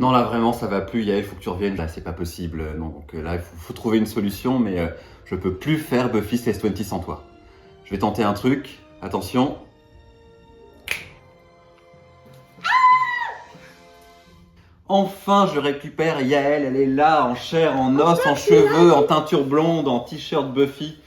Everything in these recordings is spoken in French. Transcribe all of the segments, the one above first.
Non, là vraiment ça va plus, Yael, il faut que tu reviennes, là c'est pas possible. Non, donc là il faut trouver une solution, mais je peux plus faire Buffy Slash 20 sans toi. Je vais tenter un truc, attention. Enfin, je récupère Yael, elle est là, en chair, en os, en cheveux, en teinture blonde, en t-shirt Buffy.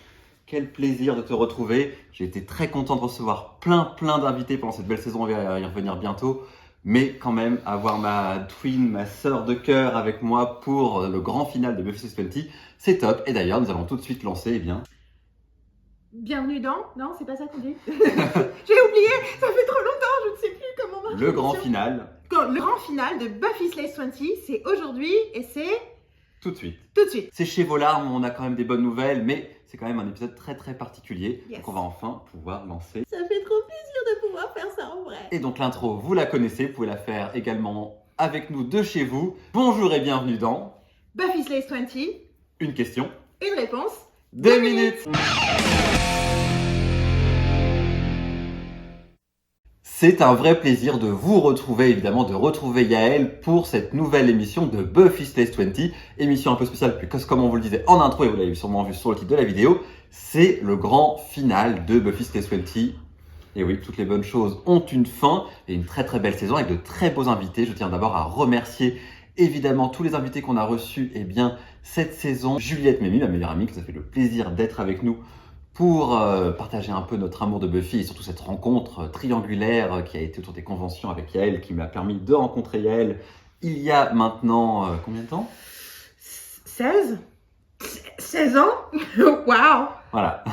Quel plaisir de te retrouver. J'ai été très content de recevoir plein d'invités pendant cette belle saison, on va y revenir bientôt. Mais quand même, avoir ma twin, ma sœur de cœur avec moi pour le grand final de Buffy Slash 20, c'est top. Et d'ailleurs, nous allons tout de suite lancer, eh bien... Bienvenue dans... Non, c'est pas ça qu'on dit. J'ai oublié, ça fait trop longtemps, je ne sais plus comment marche. Le grand final. Le grand final de Buffy Slash 20, c'est aujourd'hui et c'est... Tout de suite. Tout de suite. C'est chez vos larmes, on a quand même des bonnes nouvelles, mais c'est quand même un épisode très particulier. Yes. Donc on va enfin pouvoir lancer. Ça fait trop plaisir de pouvoir faire ça en vrai. Et donc l'intro, vous la connaissez, vous pouvez la faire également avec nous de chez vous. Bonjour et bienvenue dans... Buffy Slash 20, Une question. une réponse. 2 minutes. C'est un vrai plaisir de vous retrouver, évidemment, de retrouver Yael pour cette nouvelle émission de Buffy Slash 20. Émission un peu spéciale, puisque comme on vous le disait en intro, et vous l'avez sûrement vu sur le titre de la vidéo, c'est le grand final de Buffy Slash 20. Et oui, toutes les bonnes choses ont une fin, et une très belle saison avec de très beaux invités. Je tiens d'abord à remercier évidemment tous les invités qu'on a reçus, eh bien, cette saison. Juliette Mémy, ma meilleure amie, qui nous a fait le plaisir d'être avec nous pour partager un peu notre amour de Buffy et surtout cette rencontre triangulaire qui a été autour des conventions avec Yael, qui m'a permis de rencontrer Yael il y a maintenant combien de temps ? 16 ans. Waouh. Voilà,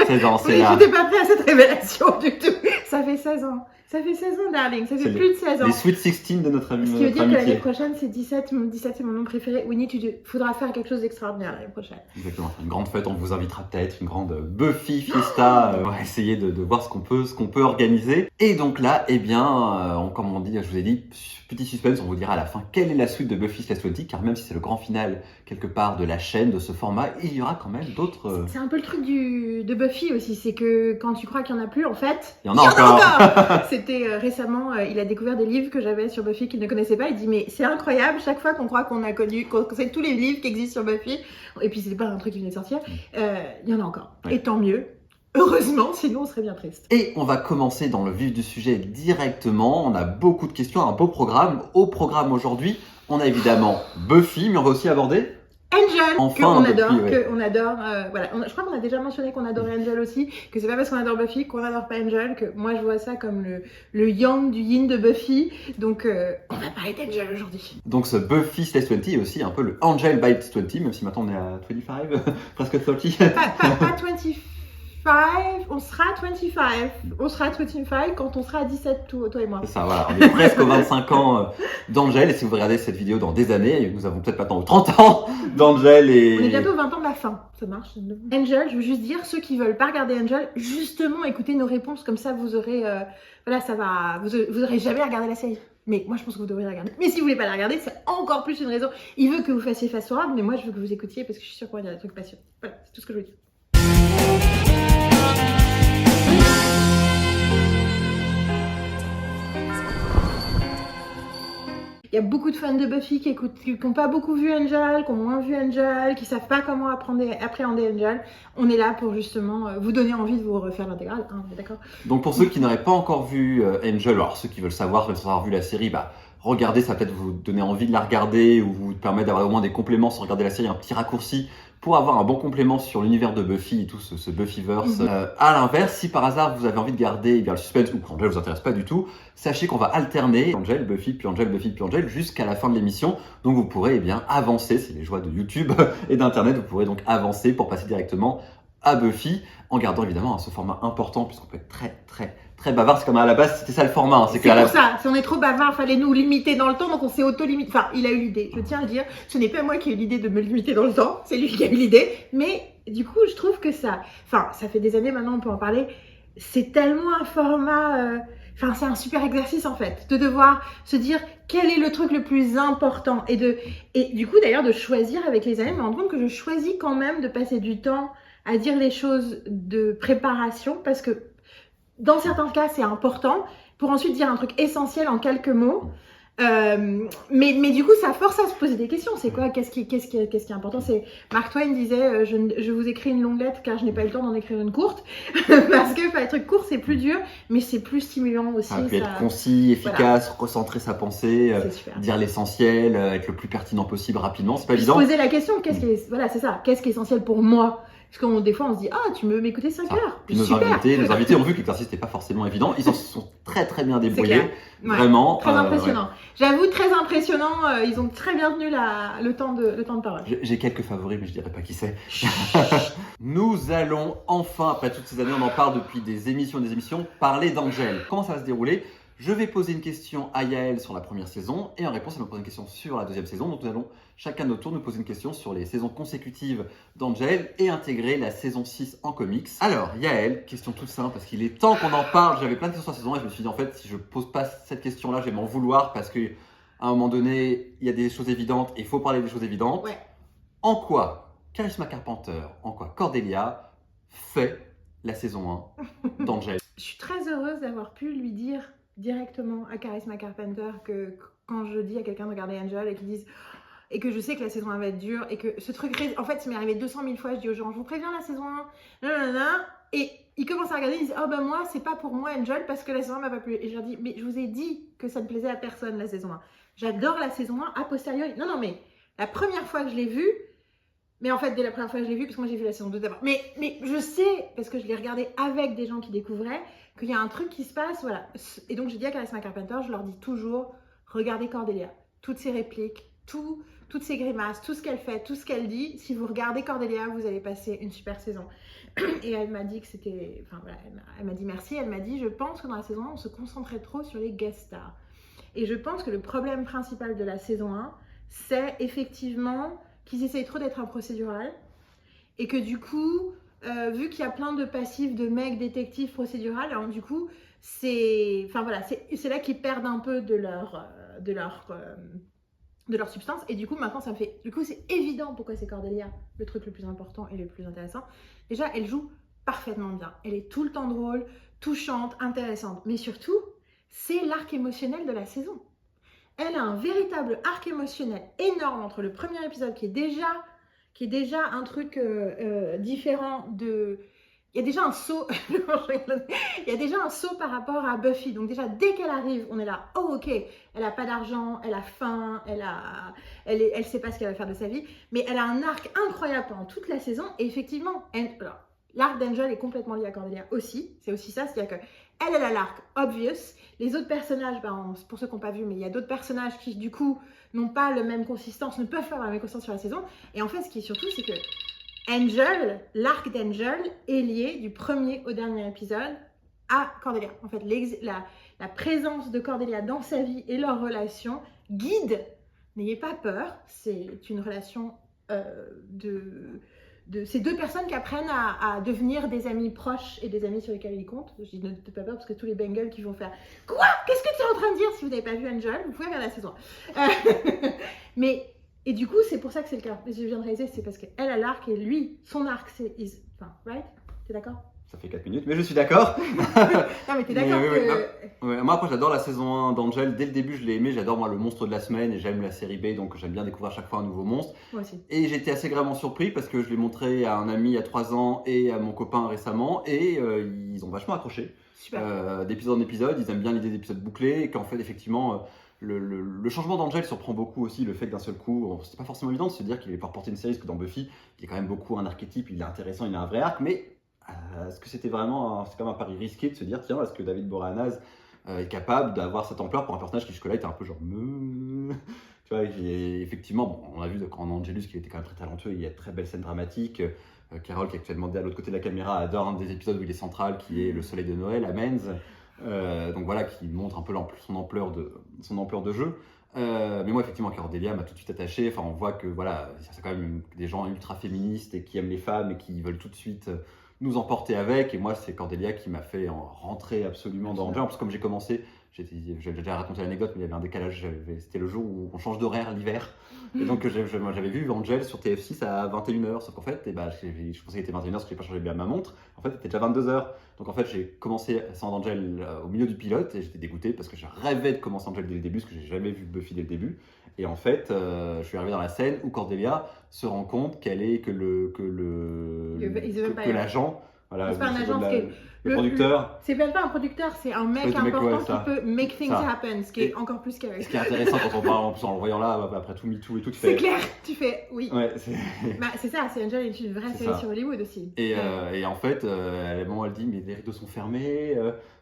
16 ans, c'est Oui, là. j'étais pas prêt à cette révélation du tout. Ça fait 16 ans. Ça fait 16 ans, darling. Ça fait plus de 16 ans. Les Sweet 16 de notre amitié. Ce qui veut dire que l'année prochaine, c'est 17. 17, c'est mon nom préféré. We need to do. Faudra faire quelque chose d'extraordinaire l'année prochaine. Exactement. Une grande fête, on vous invitera peut-être, une grande Buffy Fiesta. On va essayer de voir ce qu'on peut organiser. Et donc là, eh bien, comme on dit, je vous ai dit, petit suspense, on vous dira à la fin quelle est la suite de Buffy Slash 20, car même si c'est le grand final quelque part de la chaîne, de ce format, il y aura quand même d'autres... C'est un peu le truc de Buffy aussi, c'est que quand tu crois qu'il y en a plus, en fait... Il y en a encore. C'était récemment, il a découvert des livres que j'avais sur Buffy qu'il ne connaissait pas. Il dit, mais c'est incroyable, chaque fois qu'on croit qu'on a connu, qu'on sait tous les livres qui existent sur Buffy, et puis c'est pas un truc qui venait de sortir, il y en a encore. Ouais. Et tant mieux. Heureusement, sinon on serait bien triste. Et on va commencer dans le vif du sujet directement. On a beaucoup de questions, un beau programme. Au programme aujourd'hui, on a évidemment Buffy, mais on va aussi aborder... Angel, enfin, qu'on adore, Buffy, ouais. qu'on adore, voilà. Je crois qu'on a déjà mentionné qu'on adorait Angel aussi, que c'est pas parce qu'on adore Buffy qu'on adore pas Angel, que moi je vois ça comme le yang du yin de Buffy, donc on va parler d'Angel aujourd'hui. Donc ce Buffy Slash 20 est aussi un peu le Angel Bites 20, même si maintenant on est à 25, presque 30. Pas 25, on sera 25. On sera 25 quand on sera à 17, toi et moi. C'est ça, voilà, on est presque aux 25 ans d'Angel, et si vous regardez cette vidéo dans des années, nous avons peut-être maintenant 30 ans d'Angel et... On est bientôt aux 20 ans de la fin, ça marche. Angel, je veux juste dire, ceux qui veulent pas regarder Angel, justement écoutez nos réponses, comme ça vous aurez, voilà, ça va, vous aurez jamais regardé la série. Mais moi je pense que vous devriez la regarder. Mais si vous voulez pas la regarder, c'est encore plus une raison. Il veut que vous fassiez face oral, mais moi je veux que vous écoutiez parce que je suis sûre qu'on va dire des trucs passionnants. Voilà, c'est tout ce que je veux dire. Il y a beaucoup de fans de Buffy qui n'ont pas beaucoup vu Angel, qui ont moins vu Angel, qui savent pas comment appréhender Angel. On est là pour justement vous donner envie de vous refaire l'intégrale, hein, d'accord ? Donc pour ceux qui n'auraient pas encore vu Angel, alors ceux qui veulent savoir, sans avoir vu la série, bah regardez, ça va peut-être vous donner envie de la regarder ou vous permettre d'avoir au moins des compléments sans regarder la série, un petit raccourci pour avoir un bon complément sur l'univers de Buffy et tout ce Buffyverse. À l'inverse, si par hasard vous avez envie de garder le suspense ou qu'Angel vous intéresse pas du tout, sachez qu'on va alterner Angel, Buffy, puis Angel, Buffy, puis Angel jusqu'à la fin de l'émission. Donc vous pourrez bien avancer, c'est les joies de YouTube et d'Internet, vous pourrez donc avancer pour passer directement à Buffy, en gardant évidemment ce format important puisqu'on peut être très bavard. C'est comme à la base c'était ça le format. Hein. C'est pour ça, si on est trop bavard, fallait nous limiter dans le temps, donc on s'est auto-limité. Enfin, il a eu l'idée, je tiens à le dire, ce n'est pas moi qui ai eu l'idée de me limiter dans le temps, c'est lui qui a eu l'idée, mais du coup je trouve que ça fait des années maintenant, on peut en parler, c'est tellement un format... c'est un super exercice en fait, de devoir se dire quel est le truc le plus important et du coup d'ailleurs de choisir avec les années, me rendre compte que je choisis quand même de passer du temps à dire les choses de préparation parce que dans certains cas c'est important pour ensuite dire un truc essentiel en quelques mots. Mais du coup, ça force à se poser des questions. C'est quoi? Qu'est-ce qui est important? C'est Mark Twain disait je vous écris une longue lettre car je n'ai pas eu le temps d'en écrire une courte. Parce que faire des trucs courts, c'est plus dur, mais c'est plus stimulant aussi. Ça peut être concis, efficace, voilà. Recentrer sa pensée, dire l'essentiel, être le plus pertinent possible rapidement. C'est pas évident. Se poser la question, voilà, c'est ça. Qu'est-ce qui est essentiel pour moi? Parce que des fois, on se dit, tu veux m'écouter 5 heures. Puis nos invités ont vu que l'exercice n'était pas forcément évident. Ils en sont très très bien débrouillés. Vraiment. Très impressionnant. Ouais. J'avoue, très impressionnant. Ils ont très bien tenu le temps de parole. J'ai quelques favoris, mais je dirais pas qui c'est. Nous allons enfin, après toutes ces années, on en parle depuis des émissions, parler d'Angel. Comment ça va se dérouler? Je vais poser une question à Yael sur la première saison et en réponse, elle va me poser une question sur la deuxième saison. Donc nous allons chacun de notre tour nous poser une question sur les saisons consécutives d'Angel et intégrer la saison 6 en comics. Alors Yael, question toute simple parce qu'il est temps qu'on en parle. J'avais plein de questions sur la saison 1 et je me suis dit en fait si je pose pas cette question-là, je vais m'en vouloir parce qu'à un moment donné, il y a des choses évidentes et il faut parler des choses évidentes. Ouais. En quoi Charisma Carpenter, en quoi Cordelia fait la saison 1 d'Angel? Je suis très heureuse d'avoir pu lui dire directement à Charisma Carpenter que quand je dis à quelqu'un de regarder Angel et qu'ils disent et que je sais que la saison 1 va être dure et que ce truc en fait ça m'est arrivé 200 000 fois, je dis aux gens je vous préviens la saison 1 nanana, et ils commencent à regarder, ils disent moi c'est pas pour moi Angel parce que la saison 1 m'a pas plu et je leur dis mais je vous ai dit que ça ne plaisait à personne la saison 1, j'adore la saison 1 a posteriori, non mais la première fois que je l'ai vue, mais en fait dès la première fois que je l'ai vue parce que moi j'ai vu la saison 2 d'abord, mais je sais parce que je l'ai regardé avec des gens qui découvraient qu'il y a un truc qui se passe, voilà. Et donc je dis à Charisma Carpenter, je leur dis toujours, regardez Cordelia, toutes ses répliques, toutes ses grimaces, tout ce qu'elle fait, tout ce qu'elle dit, si vous regardez Cordelia, vous allez passer une super saison. Et elle m'a dit que c'était, enfin voilà, elle m'a dit merci, elle m'a dit, je pense que dans la saison 1, on se concentrait trop sur les guest stars. Et je pense que le problème principal de la saison 1, c'est effectivement qu'ils essayent trop d'être un procédural et que du coup, vu qu'il y a plein de passifs de mecs détectives procédural, alors du coup, c'est là qu'ils perdent un peu de leur substance. Et du coup, maintenant, c'est évident pourquoi c'est Cordelia le truc le plus important et le plus intéressant. Déjà, elle joue parfaitement bien. Elle est tout le temps drôle, touchante, intéressante. Mais surtout, c'est l'arc émotionnel de la saison. Elle a un véritable arc émotionnel énorme entre le premier épisode qui est déjà un truc différent de... Il y a déjà un saut, il y a déjà un saut par rapport à Buffy. Donc déjà, dès qu'elle arrive, on est là, ok, elle a pas d'argent, elle a faim, elle sait pas ce qu'elle va faire de sa vie, mais elle a un arc incroyable pendant toute la saison. Et effectivement, l'arc d'Angel est complètement lié à Cordelia aussi. C'est aussi ça, c'est-à-dire que elle a l'arc obvious. Les autres personnages, pour ceux qui n'ont pas vu, mais il y a d'autres personnages qui, du coup, n'ont pas la même consistance, ne peuvent pas avoir la même consistance sur la saison. Et en fait, ce qui est surtout, c'est que l'arc d'Angel est lié du premier au dernier épisode à Cordelia. En fait, la présence de Cordelia dans sa vie et leur relation guide. N'ayez pas peur, c'est une relation de ces deux personnes qui apprennent à devenir des amis proches et des amis sur lesquels ils comptent. Je dis ne pas peur parce que tous les Bengals qui vont faire « Quoi? Qu'est-ce que tu es en train de dire ?» Si vous n'avez pas vu Angel, vous pouvez regarder la saison. Et du coup, c'est pour ça que c'est le cas. Je viens de réaliser, c'est parce qu'elle a l'arc et lui, son arc, c'est... right? T'es d'accord? Ça fait 4 minutes, mais je suis d'accord. Non, mais t'es d'accord que... Ouais, moi, après, j'adore la saison 1 d'Angel. Dès le début, je l'ai aimé. J'adore, moi, le monstre de la semaine et j'aime la série B, donc j'aime bien découvrir à chaque fois un nouveau monstre. Moi aussi. Et j'ai été assez gravement surpris parce que je l'ai montré à un ami il y a 3 ans et à mon copain récemment et ils ont vachement accroché. Super. D'épisode en épisode, ils aiment bien l'idée d'épisodes bouclés et qu'en fait, effectivement... Le changement d'Angel surprend beaucoup aussi, le fait que d'un seul coup, c'est pas forcément évident de se dire qu'il est pas porter une série, parce que dans Buffy, il y a quand même beaucoup un archétype, il est intéressant, il a un vrai arc, mais est-ce que c'était vraiment, c'est quand même un pari risqué de se dire, tiens, est-ce que David Boreanaz est capable d'avoir cette ampleur pour un personnage qui jusque-là était un peu genre, tu vois, effectivement, bon, on a vu quand Angelus qu'il était quand même très talentueux, il y a de très belles scènes dramatiques. Carole, qui est actuellement à l'autre côté de la caméra, adore un des épisodes où il est central, qui est Le Soleil de Noël à Menz. Donc voilà, qui montre un peu son ampleur de jeu. Mais moi, effectivement, Cordelia m'a tout de suite attaché. Enfin, on voit que voilà, c'est quand même des gens ultra féministes et qui aiment les femmes et qui veulent tout de suite nous emporter avec. Et moi, c'est Cordelia qui m'a fait rentrer absolument dans Angel. Parce que comme j'ai commencé j'ai déjà raconté l'anecdote, mais il y avait un décalage. C'était le jour où on change d'horaire l'hiver. Et donc, j'avais vu Angel sur TF6 à 21h. Sauf qu'en fait, je pensais qu'il était 21h parce que je n'ai pas changé bien ma montre. En fait, c'était déjà 22h. Donc, en fait, j'ai commencé Sand Angel au milieu du pilote et j'étais dégoûté parce que je rêvais de commencer Angel dès le début parce que j'ai jamais vu Buffy dès le début. Et en fait, je suis arrivé dans la scène où Cordelia se rend compte que l'agent, voilà, c'est pas un agent, le producteur. C'est même pas un producteur, c'est un mec important qui peut make things happen, ce qui est encore plus scary. Ce qui est intéressant quand on parle, en plus en le voyant là, après tout MeToo et tout, c'est clair, tu fais oui. Ouais, c'est ça, c'est Angel est une vraie série sur Hollywood aussi. Et en fait, à un moment elle dit mais les rideaux sont fermés,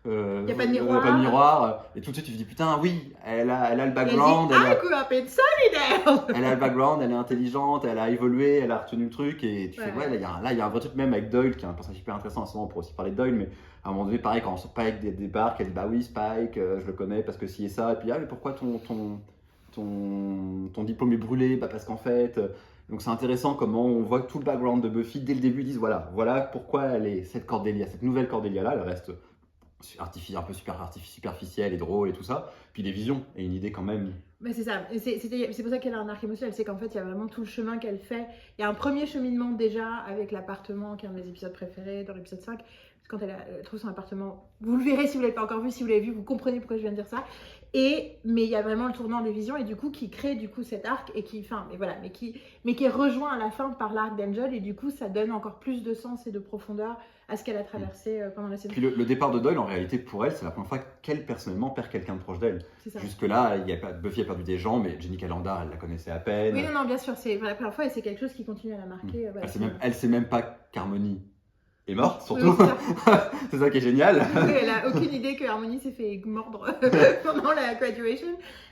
il n'y a pas de miroir. Et tout de suite tu te dis putain oui, elle a le background. Elle a le background, elle est intelligente, elle a évolué, elle a retenu le truc et tu fais ouais, là il y a un vrai truc même avec Doyle qui est un personnage hyper intéressant à ce moment pour aussi parler de Doyle, mais à un moment donné pareil quand Spike débarque, elle dit bah oui Spike, je le connais parce que si et ça, et puis ah mais pourquoi ton diplôme est brûlé, bah parce qu'en fait donc c'est intéressant comment on voit tout le background de Buffy dès le début, ils disent voilà pourquoi elle est cette Cordelia, cette nouvelle Cordelia là, elle reste un peu superficielle et drôle et tout ça, puis les visions et une idée quand même. Mais c'est ça, c'est pour ça qu'elle a un arc émotionnel, c'est qu'en fait il y a vraiment tout le chemin qu'elle fait. Il y a un premier cheminement déjà avec l'appartement qui est un de mes épisodes préférés dans l'épisode 5, quand elle trouve son appartement, vous le verrez si vous ne l'avez pas encore vu, si vous l'avez vu vous comprenez pourquoi je viens de dire ça. Mais il y a vraiment le tournant des visions et du coup qui crée du coup cet arc et qui est rejoint à la fin par l'arc d'Angel et du coup ça donne encore plus de sens et de profondeur à ce qu'elle a traversé pendant la saison. Puis le départ de Doyle en réalité pour elle c'est la première fois qu'elle personnellement perd quelqu'un de proche d'elle. Jusque là Buffy a perdu des gens mais Jenny Calendar elle la connaissait à peine. Oui non bien sûr c'est la première fois et c'est quelque chose qui continue à la marquer. Elle sait même pas qu'Harmony est morte, surtout. Oui, c'est ça qui est génial. Oui, elle a aucune idée que Harmony s'est fait mordre pendant la graduation.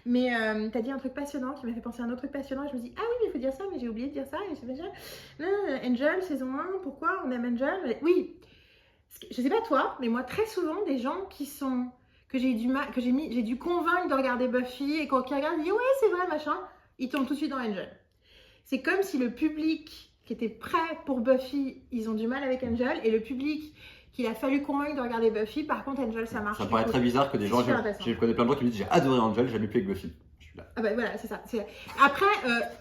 Mais t'as dit un truc passionnant qui m'a fait penser à un autre truc passionnant. Et je me dis, ah oui, mais il faut dire ça, mais j'ai oublié de dire ça. Et je fais déjà, Angel, saison 1, pourquoi on aime Angel? Oui, je sais pas toi, mais moi, très souvent, des gens que j'ai dû convaincre de regarder Buffy et qui regardent, disent, ouais, c'est vrai, machin, ils tombent tout de suite dans Angel. C'est comme si le public qui était prêt pour Buffy, ils ont du mal avec Angel, et le public qu'il a fallu convaincre de regarder Buffy, par contre Angel ça marche. Ça paraît très bizarre que des gens, je connais plein de gens qui me disent j'ai adoré Angel, j'ai jamais pu avec Buffy. Je suis là. Ah bah voilà, c'est ça. Après,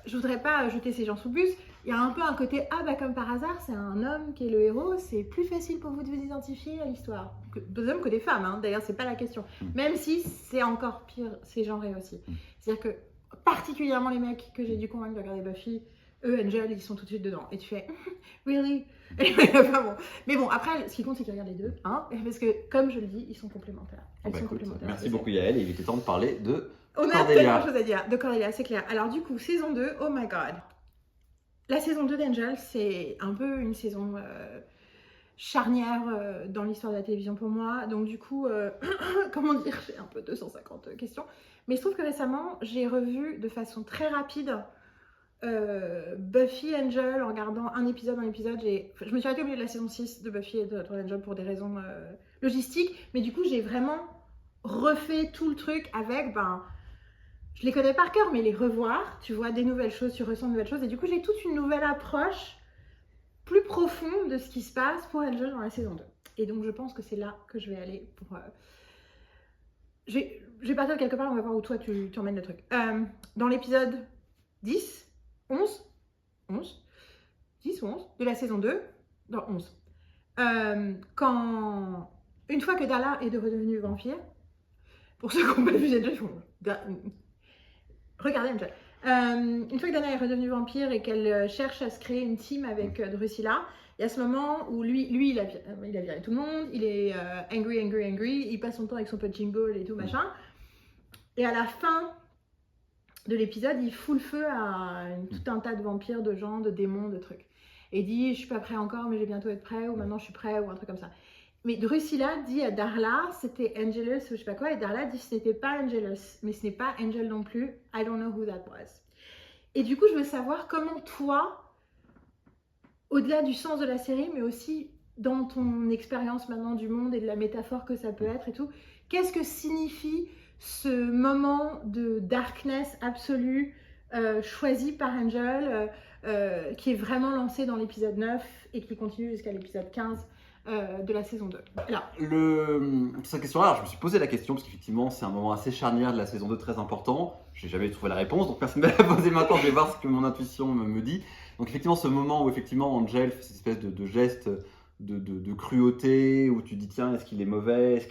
je voudrais pas jeter ces gens sous le bus, il y a un peu un côté, ah bah comme par hasard, c'est un homme qui est le héros, c'est plus facile pour vous de vous identifier à l'histoire. Des hommes que des femmes, hein. D'ailleurs c'est pas la question. Même si c'est encore pire, c'est genré aussi. C'est-à-dire que particulièrement les mecs que j'ai dû convaincre de regarder Buffy, eux, Angel, ils sont tout de suite dedans. Et tu fais, really? Enfin, bon. Mais bon, après, ce qui compte, c'est qu'ils regardent les deux. Hein, parce que, comme je le dis, ils sont complémentaires. Complémentaires. Merci beaucoup, Yael. Et il était temps de parler de Cordelia. On a tellement de choses à dire de Cordelia, c'est clair. Alors, du coup, saison 2, oh my god. La saison 2 d'Angel, c'est un peu une saison charnière dans l'histoire de la télévision pour moi. Donc, du coup, comment dire, j'ai un peu 250 questions. Mais je trouve que récemment, j'ai revu de façon très rapide Buffy Angel en regardant un épisode. Je me suis arrêtée au milieu de la saison 6 de Buffy et de Angel pour des raisons logistiques, mais du coup j'ai vraiment refait tout le truc avec, je les connais par cœur, mais les revoir, tu vois des nouvelles choses, tu ressens de nouvelles choses, et du coup j'ai toute une nouvelle approche plus profonde de ce qui se passe pour Angel dans la saison 2. Et donc je pense que c'est là que je vais aller pour... Je vais partir de quelque part, on va voir où toi tu emmènes le truc. Dans l'épisode 10 ou 11 de la saison 2, dans 11. Quand, une fois que Darla est redevenue vampire, pour ceux qui n'ont pas vu Angel, regardez Angel. Une fois que Darla est redevenue vampire et qu'elle cherche à se créer une team avec Drusilla, il y a ce moment où lui il a viré tout le monde, il est angry, il passe son temps avec son punching ball et tout machin. Et à la fin de l'épisode, il fout le feu à tout un tas de vampires, de gens, de démons, de trucs. Et il dit, je suis pas prêt encore, mais je vais bientôt être prêt, ou maintenant je suis prêt, ou un truc comme ça. Mais Drusilla dit à Darla, c'était Angelus, ou je sais pas quoi, et Darla dit, ce n'était pas Angelus, mais ce n'est pas Angel non plus, I don't know who that was. Et du coup, je veux savoir comment toi, au-delà du sens de la série, mais aussi dans ton expérience maintenant du monde et de la métaphore que ça peut être et tout, qu'est-ce que signifie ce moment de darkness absolue choisi par Angel qui est vraiment lancé dans l'épisode 9 et qui continue jusqu'à l'épisode 15 de la saison 2. Alors, Cette question-là, alors, je me suis posé la question parce qu'effectivement, c'est un moment assez charnière de la saison 2 très important. Je n'ai jamais trouvé la réponse, donc personne ne me l'a posé maintenant. Je vais voir ce que mon intuition me dit. Donc, effectivement, ce moment où effectivement Angel fait cette espèce de geste de cruauté, où tu dis tiens, est-ce qu'il est mauvais,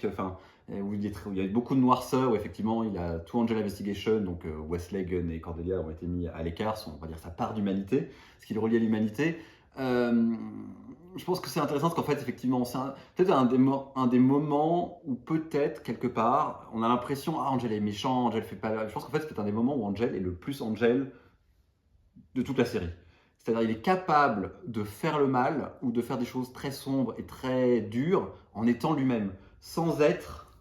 où il y a beaucoup de noirceur, où effectivement il a tout Angel Investigation, donc Wesley, Gunn et Cordelia ont été mis à l'écart, on va dire sa part d'humanité, ce qui le relie à l'humanité. Je pense que c'est intéressant parce qu'en fait, effectivement, c'est peut-être un des moments où peut-être, quelque part, on a l'impression ah, Angel est méchant, Angel fait pas... Je pense qu'en fait, c'est peut-être un des moments où Angel est le plus Angel de toute la série. C'est-à-dire il est capable de faire le mal ou de faire des choses très sombres et très dures en étant lui-même, sans être,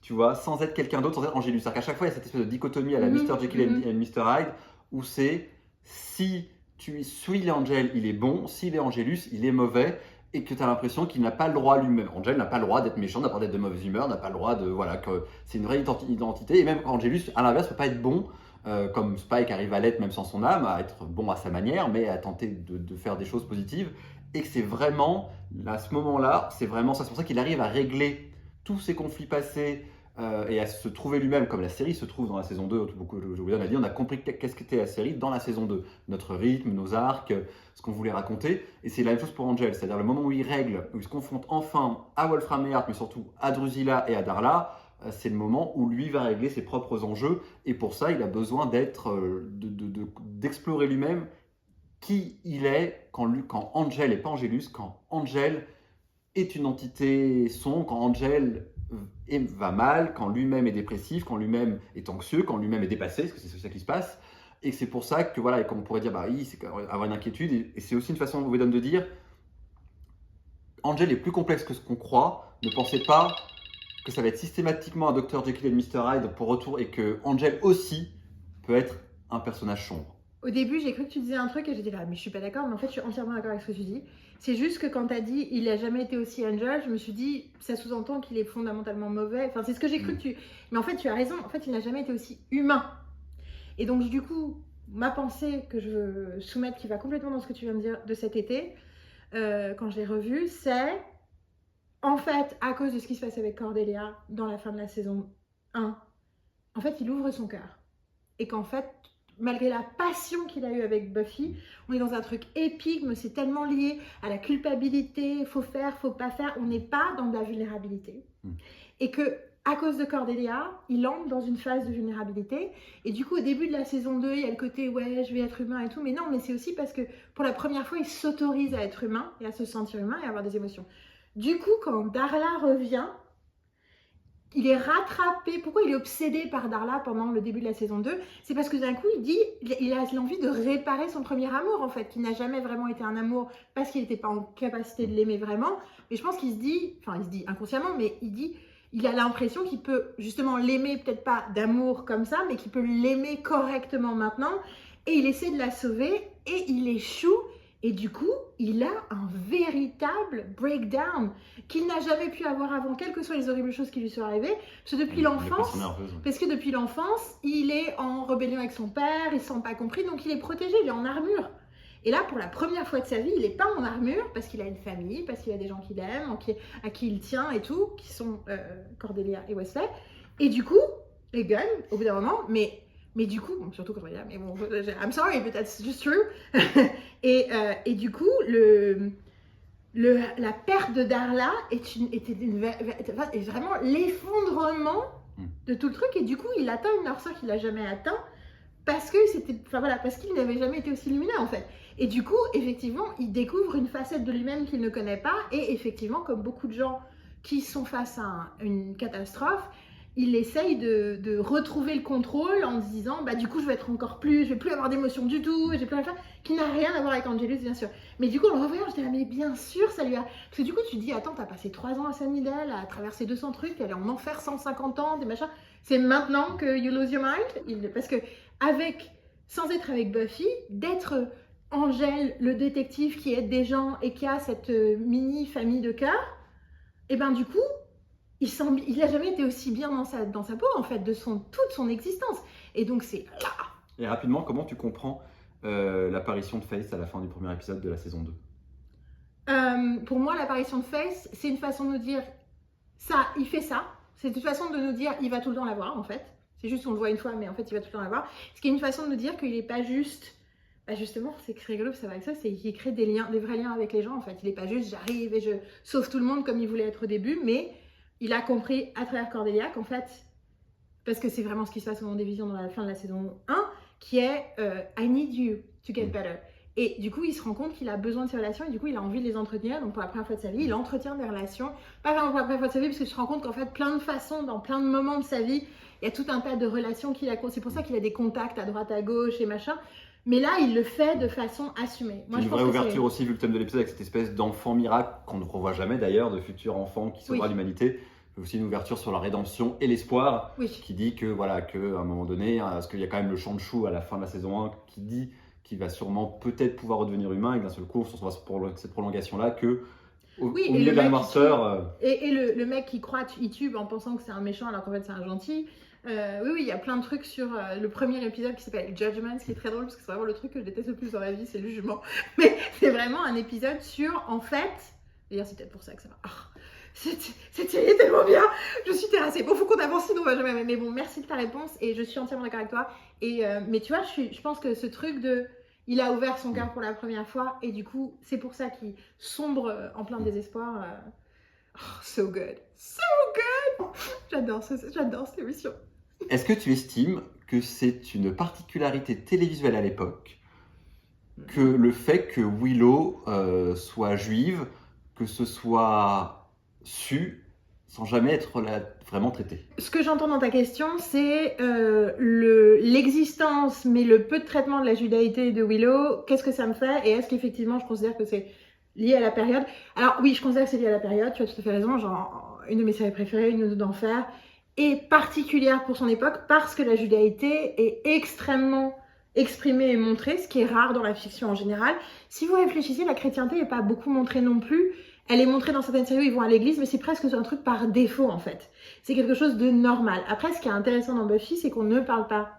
tu vois, sans être quelqu'un d'autre, sans être Angelus. C'est-à-dire qu'à chaque fois, il y a cette espèce de dichotomie à la Mr. Jekyll et Mr. Hyde, où c'est si tu suis Angel, il est bon, s'il est Angelus, il est mauvais, et que tu as l'impression qu'il n'a pas le droit lui-même. Angel n'a pas le droit d'être méchant, n'a pas le droit d'être de mauvaise humeur, n'a pas le droit de... Voilà, que c'est une vraie identité, et même Angelus, à l'inverse, ne peut pas être bon, comme Spike arrive à l'être même sans son âme, à être bon à sa manière, mais à tenter de faire des choses positives, et que c'est vraiment, à ce moment-là, c'est vraiment ça. C'est pour ça qu'il arrive à régler tous ses conflits passés, et à se trouver lui-même, comme la série se trouve dans la saison 2, on a dit, on a compris qu'est-ce qu'était la série dans la saison 2, notre rythme, nos arcs, ce qu'on voulait raconter, et c'est la même chose pour Angel, c'est-à-dire le moment où il règle, où il se confronte enfin à Wolfram et Hart, mais surtout à Drusilla et à Darla, c'est le moment où lui va régler ses propres enjeux, et pour ça, il a besoin d'explorer lui-même qui il est quand Angel n'est pas Angelus, quand Angel est une entité sombre, quand Angel va mal, quand lui-même est dépressif, quand lui-même est anxieux, quand lui-même est dépassé, parce que c'est ça qui se passe. Et c'est pour ça que, voilà, et comme on pourrait dire, bah oui, c'est avoir une inquiétude, et c'est aussi une façon, Whedon, de dire, Angel est plus complexe que ce qu'on croit, ne pensez pas que ça va être systématiquement un Dr. Jekyll et Mr. Hyde pour retour, et que Angel aussi peut être un personnage sombre. Au début, j'ai cru que tu disais un truc et j'ai dit là, mais je suis pas d'accord, mais en fait, je suis entièrement d'accord avec ce que tu dis. C'est juste que quand tu as dit il a jamais été aussi Angel, je me suis dit ça sous-entend qu'il est fondamentalement mauvais. Enfin, c'est ce que j'ai cru que tu. Mais en fait, tu as raison. En fait, il n'a jamais été aussi humain. Et donc, du coup, ma pensée que je veux soumettre, qui va complètement dans ce que tu viens de dire de cet été, quand je l'ai revu, c'est en fait, à cause de ce qui se passe avec Cordelia dans la fin de la saison 1, en fait, il ouvre son cœur. Et qu'en fait, malgré la passion qu'il a eue avec Buffy, on est dans un truc épique, mais c'est tellement lié à la culpabilité, faut faire, faut pas faire, on n'est pas dans de la vulnérabilité. Et que, à cause de Cordelia, il entre dans une phase de vulnérabilité. Et du coup, au début de la saison 2, il y a le côté, ouais, je vais être humain et tout. Mais non, mais c'est aussi parce que pour la première fois, il s'autorise à être humain et à se sentir humain et à avoir des émotions. Du coup, quand Darla revient, il est rattrapé. Pourquoi il est obsédé par Darla pendant le début de la saison 2? C'est parce que d'un coup, il a l'envie de réparer son premier amour, en fait, qui n'a jamais vraiment été un amour parce qu'il n'était pas en capacité de l'aimer vraiment. Mais je pense qu'il se dit, enfin, il se dit inconsciemment, mais il a l'impression qu'il peut justement l'aimer, peut-être pas d'amour comme ça, mais qu'il peut l'aimer correctement maintenant. Et il essaie de la sauver et il échoue. Et du coup, il a un véritable breakdown qu'il n'a jamais pu avoir avant, quelles que soient les horribles choses qui lui sont arrivées. Parce que depuis l'enfance, il est en rébellion avec son père, il ne se sent pas compris, donc il est protégé, il est en armure. Et là, pour la première fois de sa vie, il n'est pas en armure parce qu'il a une famille, parce qu'il a des gens qu'il aime, à qui il tient et tout, qui sont Cordelia et Wesley. Et du coup, les Gunn, au bout d'un moment, mais du coup, bon, surtout Cordelia, mais bon, I'm sorry, but that's just true. et du coup, la perte de Darla est vraiment l'effondrement de tout le truc. Et du coup, il atteint une noirceur qu'il n'a jamais atteint parce qu'il n'avait jamais été aussi lumineux en fait. Et du coup, effectivement, il découvre une facette de lui-même qu'il ne connaît pas. Et effectivement, comme beaucoup de gens qui sont face à une catastrophe, il essaye de retrouver le contrôle en se disant bah du coup je vais être encore plus, je vais plus avoir d'émotions du tout, j'ai plus rien à faire, qui n'a rien à voir avec Angelus bien sûr. Mais du coup en le revoyant j'étais là mais bien sûr ça lui a... Parce que du coup tu te dis attends t'as passé 3 ans à Sunnydale, à traverser 200 trucs, elle est en enfer 150 ans, des machins, c'est maintenant que you lose your mind. Parce que sans être avec Buffy, d'être Angel le détective qui aide des gens et qui a cette mini famille de cœur, et ben du coup il n'a jamais été aussi bien dans sa peau, en fait, toute son existence. Et donc, c'est là. Et rapidement, comment tu comprends l'apparition de Faith à la fin du premier épisode de la saison 2? Pour moi, l'apparition de Face, c'est une façon de nous dire ça, il fait ça. C'est une façon de nous dire il va tout le temps l'avoir en fait. C'est juste qu'on le voit une fois, mais en fait il va tout le temps l'avoir. Ce qui est une façon de nous dire qu'il n'est pas juste. Bah justement, c'est rigolo, ça va avec ça, c'est qu'il crée des liens, des vrais liens avec les gens en fait. Il n'est pas juste j'arrive et je sauve tout le monde comme il voulait être au début, mais il a compris à travers Cordelia qu'en fait, parce que c'est vraiment ce qui se passe au moment des visions dans la fin de la saison 1, qui est I need you to get better. Et du coup, il se rend compte qu'il a besoin de ces relations et du coup, il a envie de les entretenir. Donc, pour la première fois de sa vie, il entretient des relations. Pas vraiment pour la première fois de sa vie, parce qu'il se rend compte qu'en fait, plein de façons, dans plein de moments de sa vie, il y a tout un tas de relations qu'il a. C'est pour ça qu'il a des contacts à droite, à gauche et machin. Mais là, il le fait de façon assumée. Moi, une vraie ouverture aussi, vu le thème de l'épisode, avec cette espèce d'enfant miracle qu'on ne revoit jamais d'ailleurs, de futur enfant qui sauvera l'humanité. Aussi une ouverture sur la rédemption et l'espoir, qui dit que voilà, qu'à un moment donné, parce qu'il y a quand même le champ de chou à la fin de la saison 1 qui dit qu'il va sûrement peut-être pouvoir redevenir humain et que d'un seul coup, on se retrouve pour cette prolongation-là que au milieu de la noirceur. Et le mec qui croit, il tue en pensant que c'est un méchant alors qu'en fait c'est un gentil. Oui, il y a plein de trucs sur le premier épisode qui s'appelle Judgment, ce qui est très drôle parce que c'est vraiment le truc que je déteste le plus dans la vie, c'est le jugement. Mais c'est vraiment un épisode sur, en fait, d'ailleurs c'est peut-être pour ça que ça va. Cette série est tellement bien, je suis terrassée. Bon, faut qu'on avance, sinon on va jamais. Mais bon, merci de ta réponse et je suis entièrement d'accord avec toi. Et mais tu vois, je pense que ce truc de, il a ouvert son cœur pour la première fois et du coup, c'est pour ça qu'il sombre en plein désespoir. So good, so good. J'adore cette émission. Est-ce que tu estimes que c'est une particularité télévisuelle à l'époque que le fait que Willow soit juive, que ce soit su sans jamais être vraiment traité? Ce que j'entends dans ta question, c'est l'existence, mais le peu de traitement de la judaïté de Willow, qu'est-ce que ça me fait? Et est-ce qu'effectivement, je considère que c'est lié à la période? Alors oui, je considère que c'est lié à la période, tu as tout à fait raison, genre une de mes séries préférées, Une ode d'enfer, est particulière pour son époque parce que la judaïté est extrêmement exprimée et montrée, ce qui est rare dans la fiction en général. Si vous réfléchissez, la chrétienté n'est pas beaucoup montrée non plus. Elle est montrée dans certaines séries où ils vont à l'église, mais c'est presque un truc par défaut en fait. C'est quelque chose de normal. Après, ce qui est intéressant dans Buffy, c'est qu'on ne parle pas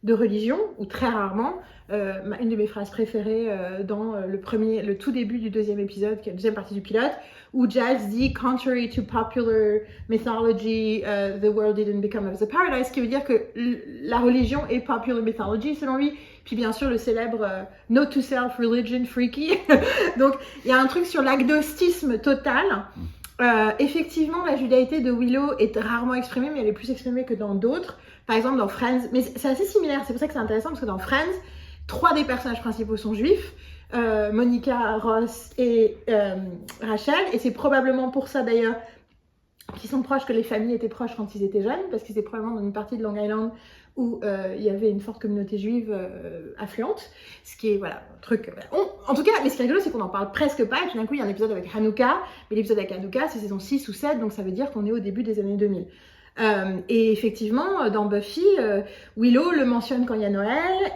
de religion, ou très rarement. Une de mes phrases préférées dans le tout début du deuxième épisode, qui est la deuxième partie du pilote, où Giles dit « Contrary to popular mythology, the world didn't become as a paradise », ce qui veut dire que la religion est popular mythology selon lui. Puis bien sûr le célèbre Note to Self, Religion Freaky. Donc il y a un truc sur l'agnostisme total. Effectivement, la judaïté de Willow est rarement exprimée, mais elle est plus exprimée que dans d'autres. Par exemple, dans Friends, mais c'est assez similaire, c'est pour ça que c'est intéressant, parce que dans Friends, 3 des personnages principaux sont juifs, Monica, Ross et Rachel, et c'est probablement pour ça d'ailleurs qu'ils sont proches, que les familles étaient proches quand ils étaient jeunes, parce qu'ils étaient probablement dans une partie de Long Island où il y avait une forte communauté juive affluente, ce qui est, voilà, un truc... en tout cas, mais ce qui est rigolo, c'est qu'on n'en parle presque pas, et puis d'un coup, il y a un épisode avec Hanouka, mais l'épisode avec Hanouka, c'est saison 6 ou 7, donc ça veut dire qu'on est au début des années 2000. Et effectivement, dans Buffy, Willow le mentionne quand il y a Noël,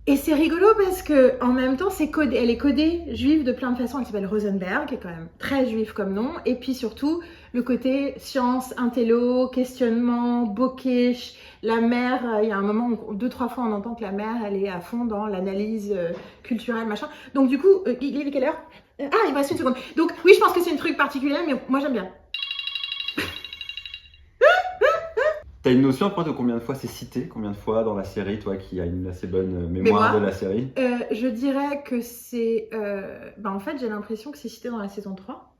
et c'est rigolo parce que en même temps, elle est codée juive de plein de façons. Elle s'appelle Rosenberg, qui est quand même très juif comme nom. Et puis surtout, le côté science, intello, questionnement, bockish. La mère, il y a un moment où 2-3 fois on entend que la mère, elle est à fond dans l'analyse culturelle, machin. Donc du coup, il est quelle heure? Il me reste une seconde. Donc oui, je pense que c'est un truc particulier, mais moi j'aime bien. T'as une notion après de combien de fois c'est cité, combien de fois dans la série, toi qui as une assez bonne mémoire de la série? Je dirais que c'est... en fait, j'ai l'impression que c'est cité dans la saison 3.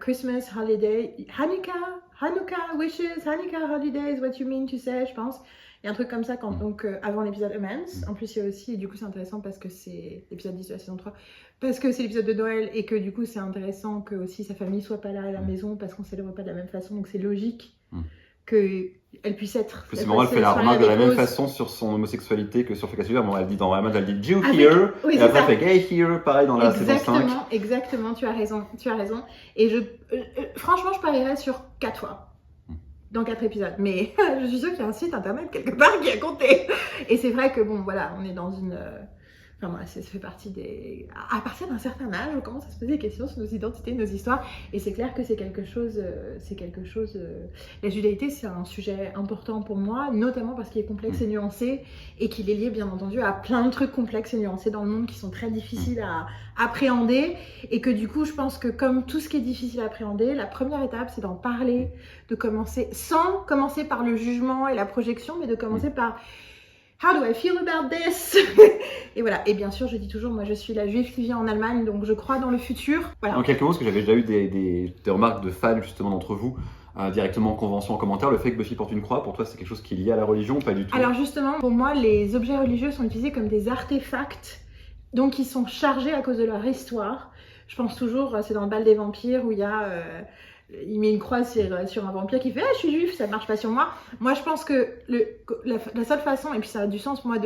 Christmas, Holiday, Hanukkah, Wishes, Hanukkah, Holidays, What You Mean to Say, je pense. Il y a un truc comme ça donc, avant l'épisode Amends. En plus, il y a aussi, et du coup c'est intéressant parce que c'est l'épisode 10 de la saison 3, parce que c'est l'épisode de Noël et que du coup c'est intéressant que aussi sa famille soit pas là à la maison parce qu'on célèbre pas de la même façon, donc c'est logique qu'elle puisse être... C'est marrant, elle fait la remarque de la même façon sur son homosexualité que sur Fake Super. Bon, elle dit dans Amanda, elle dit Jew here, et après elle fait gay here, pareil dans la saison 5. Exactement, tu as raison. Et franchement, je parierais sur 4 fois. Dans 4 épisodes. Mais je suis sûre qu'il y a un site internet quelque part qui a compté. Et c'est vrai que bon, voilà, on est dans une... Enfin voilà, ça fait partie des... À partir d'un certain âge, on commence à se poser des questions sur nos identités, nos histoires, et c'est clair que c'est quelque chose... La judaïté, c'est un sujet important pour moi, notamment parce qu'il est complexe et nuancé, et qu'il est lié, bien entendu, à plein de trucs complexes et nuancés dans le monde qui sont très difficiles à appréhender, et que du coup, je pense que comme tout ce qui est difficile à appréhender, la première étape, c'est d'en parler, de commencer, sans commencer par le jugement et la projection, mais de commencer par... How do I feel about this? Et voilà. Et bien sûr, je dis toujours, moi, je suis la juive qui vit en Allemagne, donc je crois dans le futur. Voilà. En quelques mots, parce que j'avais déjà eu des remarques de fans, justement, d'entre vous, directement en convention, en commentaire. Le fait que Buffy porte une croix, pour toi, c'est quelque chose qui est lié à la religion ou pas du tout? Alors justement, pour moi, les objets religieux sont utilisés comme des artefacts, donc ils sont chargés à cause de leur histoire. Je pense toujours, c'est dans le bal des vampires où il y a... il met une croix sur un vampire qui fait je suis juif, ça ne marche pas sur moi. Moi, je pense que la seule façon, et puis ça a du sens pour moi,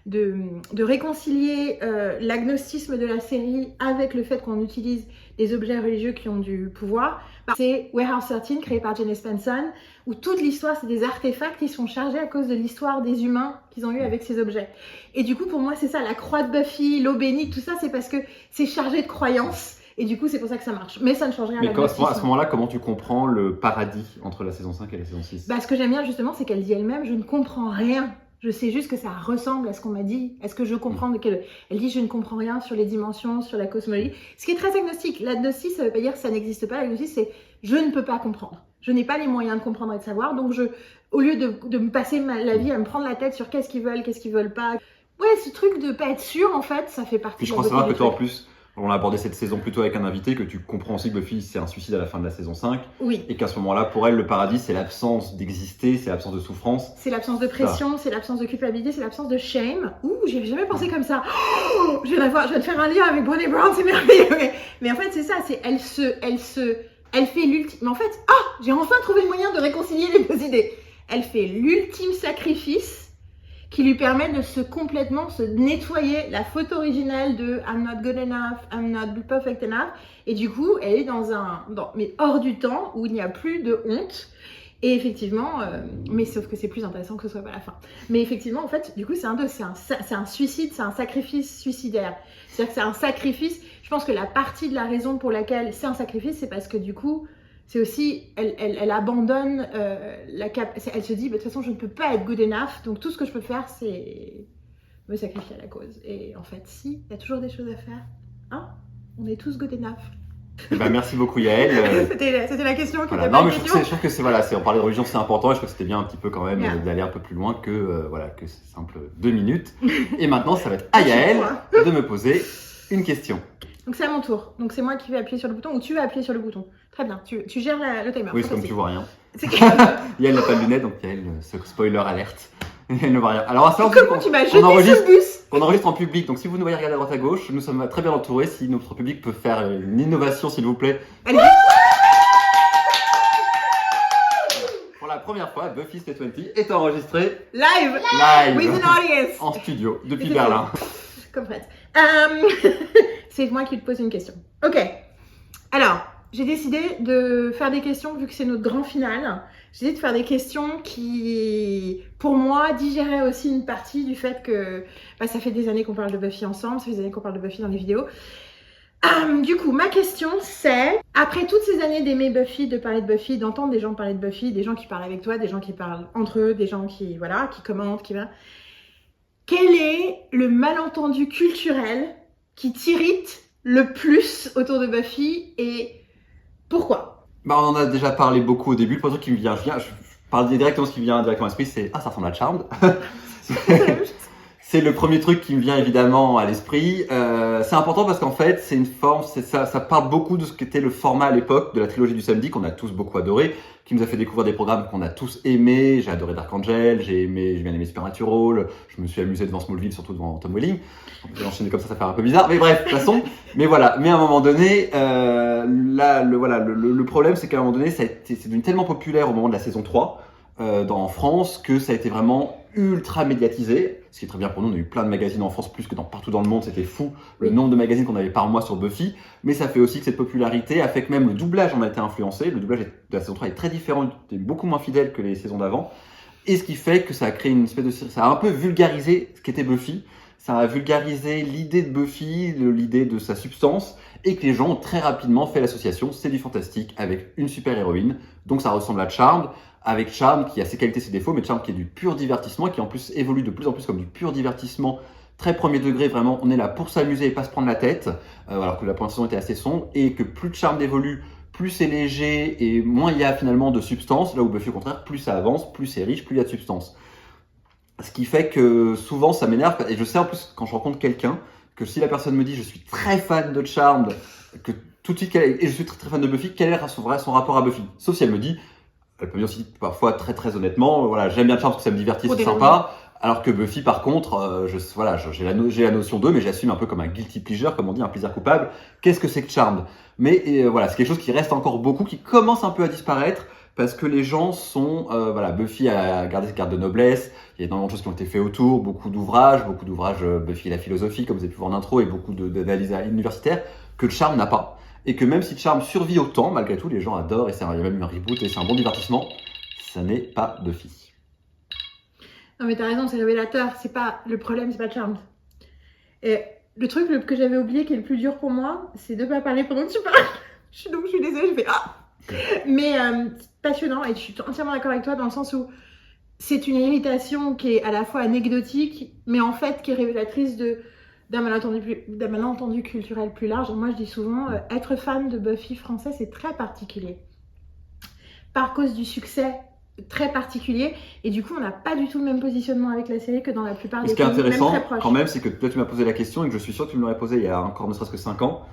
de réconcilier l'agnosticisme de la série avec le fait qu'on utilise des objets religieux qui ont du pouvoir, c'est Warehouse 13, créé par Janice Benson, où toute l'histoire, c'est des artefacts qui sont chargés à cause de l'histoire des humains qu'ils ont eu avec ces objets. Et du coup, pour moi, c'est ça, la croix de Buffy, l'eau bénite, tout ça, c'est parce que c'est chargé de croyances. Et du coup, c'est pour ça que ça marche. Mais ça ne change rien à la à ce moment-là, comment tu comprends le paradis entre la saison 5 et la saison 6? Ce que j'aime bien, justement, c'est qu'elle dit elle-même, je ne comprends rien. Je sais juste que ça ressemble à ce qu'on m'a dit. Est-ce que je comprends Elle dit, je ne comprends rien sur les dimensions, sur la cosmologie. Ce qui est très agnostique. L'agnostique, ça ne veut pas dire que ça n'existe pas. L'agnostique, c'est je ne peux pas comprendre. Je n'ai pas les moyens de comprendre et de savoir. Donc, au lieu de me passer la vie à me prendre la tête sur qu'est-ce qu'ils veulent pas. Ouais, ce truc de pas être sûr, en fait, ça fait partie Puis je crois savoir que toi, en plus... On a abordé cette saison plutôt avec un invité, que tu comprends aussi que Buffy c'est un suicide à la fin de la saison 5. Oui. Et qu'à ce moment-là, pour elle, le paradis, c'est l'absence d'exister, c'est l'absence de souffrance. C'est l'absence de pression, c'est l'absence de culpabilité, c'est l'absence de shame. Ouh, j'y avais jamais pensé comme ça. Oh, je viens de faire un lien avec Brené Brown, c'est merveilleux. Mais en fait, c'est ça, elle fait l'ultime. Mais en fait, j'ai enfin trouvé le moyen de réconcilier les deux idées. Elle fait l'ultime sacrifice qui lui permet de complètement se nettoyer la faute originale de I'm not good enough, I'm not perfect enough. Et du coup, elle est mais hors du temps où il n'y a plus de honte. Et effectivement, mais sauf que c'est plus intéressant que ce soit pas la fin. Mais effectivement, en fait, du coup, c'est un suicide, c'est un sacrifice suicidaire. C'est-à-dire que c'est un sacrifice. Je pense que la partie de la raison pour laquelle c'est un sacrifice, c'est parce que du coup, c'est aussi, elle abandonne elle se dit, de toute façon, je ne peux pas être good enough, donc tout ce que je peux faire, c'est me sacrifier à la cause. Et en fait, si, il y a toujours des choses à faire. Hein? On est tous good enough. Merci beaucoup Yael. C'était la question qui était Non, mais je trouve que on parlait de religion, c'est important, et je trouve que c'était bien un petit peu quand même d'aller un peu plus loin que ces simples 2 minutes. Et maintenant, ça va être à Yael de me poser une question. Donc c'est à mon tour. Donc c'est moi qui vais appuyer sur le bouton ou tu vas appuyer sur le bouton. Très bien. Tu gères le timer. Oui, c'est comme tu vois rien. Yael n'a pas de lunettes, donc Yael, spoiler alerte. Elle ne voit rien. Alors, comment tu m'as jeté sur le bus? On enregistre en public, donc si vous nous voyez regarder à droite à gauche, nous sommes très bien entourés. Si notre public peut faire une innovation, s'il vous plaît. Allez. Pour la première fois, Buffy Stay 20 est enregistré live with an audience en studio depuis Berlin. Comme Fred. C'est moi qui te pose une question. Ok. Alors, j'ai décidé de faire des questions, vu que c'est notre grand final. J'ai décidé de faire des questions qui, pour moi, digéraient aussi une partie du fait que ça fait des années qu'on parle de Buffy ensemble, ça fait des années qu'on parle de Buffy dans les vidéos. Du coup, ma question c'est, après toutes ces années d'aimer Buffy, de parler de Buffy, d'entendre des gens parler de Buffy, des gens qui parlent avec toi, des gens qui parlent entre eux, des gens qui commentent, quel est le malentendu culturel qui t'irrite le plus autour de Buffy et pourquoi? On en a déjà parlé beaucoup au début. Le premier truc qui me vient, je parle directement, ce qui vient directement à l'esprit, c'est ça ressemble à Charmed. C'est le premier truc qui me vient évidemment à l'esprit. C'est important parce qu'en fait, c'est une forme, ça parle beaucoup de ce qu'était le format à l'époque de la trilogie du samedi qu'on a tous beaucoup adoré, qui nous a fait découvrir des programmes qu'on a tous aimés. J'ai adoré Dark Angel, j'ai bien aimé Supernatural, je me suis amusé devant Smallville, surtout devant Tom Welling. On peut enchaîner comme ça fait un peu bizarre, mais bref, de toute façon. Mais voilà, mais à un moment donné, le problème, c'est qu'à un moment donné, c'est devenu tellement populaire au moment de la saison 3, en France, que ça a été vraiment ultra médiatisé, ce qui est très bien pour nous. On a eu plein de magazines en France, plus que partout dans le monde, c'était fou le nombre de magazines qu'on avait par mois sur Buffy, mais ça fait aussi que cette popularité a fait que même le doublage en a été influencé. Le doublage de la saison 3 est très différent, est beaucoup moins fidèle que les saisons d'avant, et ce qui fait que ça a créé une espèce de... ça a un peu vulgarisé ce qu'était Buffy. ça a vulgarisé l'idée de Buffy, l'idée de sa substance, et que les gens ont très rapidement fait l'association, c'est du fantastique avec une super héroïne. Donc ça ressemble à Charmed, avec Charmed qui a ses qualités, ses défauts, mais Charmed qui est du pur divertissement, qui en plus évolue de plus en plus comme du pur divertissement, très premier degré, vraiment, on est là pour s'amuser et pas se prendre la tête, alors que la première saison était assez sombre, et que plus Charmed évolue, plus c'est léger et moins il y a finalement de substance, là où Buffy au contraire, plus ça avance, plus c'est riche, plus il y a de substance. Ce qui fait que souvent ça m'énerve, et je sais en plus quand je rencontre quelqu'un, que si la personne me dit je suis très fan de Charmed, que tout de suite, et je suis très, très fan de Buffy, quel est son rapport à Buffy? Sauf si elle me dit, elle peut me dire aussi parfois très très honnêtement, voilà, j'aime bien Charmed parce que ça me divertit, c'est sympa, alors que Buffy par contre, j'ai la notion d'eux, mais j'assume un peu comme un guilty pleasure, comme on dit, un plaisir coupable. Qu'est-ce que c'est que Charmed? Mais voilà, c'est quelque chose qui reste encore beaucoup, qui commence un peu à disparaître, parce que les gens sont, Buffy a gardé cette carte de noblesse, il y a énormément de choses qui ont été faites autour, beaucoup d'ouvrages, Buffy et la philosophie, comme vous avez pu voir en intro, et beaucoup d'analyses universitaires, que Charmed n'a pas. Et que même si Charmed survit autant, malgré tout, les gens adorent, et il y a même eu un reboot, et c'est un bon divertissement, ça n'est pas Buffy. Non mais t'as raison, c'est révélateur, c'est pas le problème, c'est pas Charmed. Et le truc que j'avais oublié qui est le plus dur pour moi, c'est de pas parler pendant que tu parles. Je suis désolée, je fais Mais c'est passionnant et je suis entièrement d'accord avec toi dans le sens où c'est une irritation qui est à la fois anecdotique, mais en fait qui est révélatrice d'un malentendu culturel plus large. Et moi je dis souvent, être fan de Buffy français c'est très particulier. Par cause du succès très particulier, et du coup on n'a pas du tout le même positionnement avec la série que dans la plupart des pays, même très proches. Ce qui est intéressant quand même, c'est que toi tu m'as posé la question et que je suis sûr que tu me l'aurais posé il y a encore ne serait-ce que 5 ans.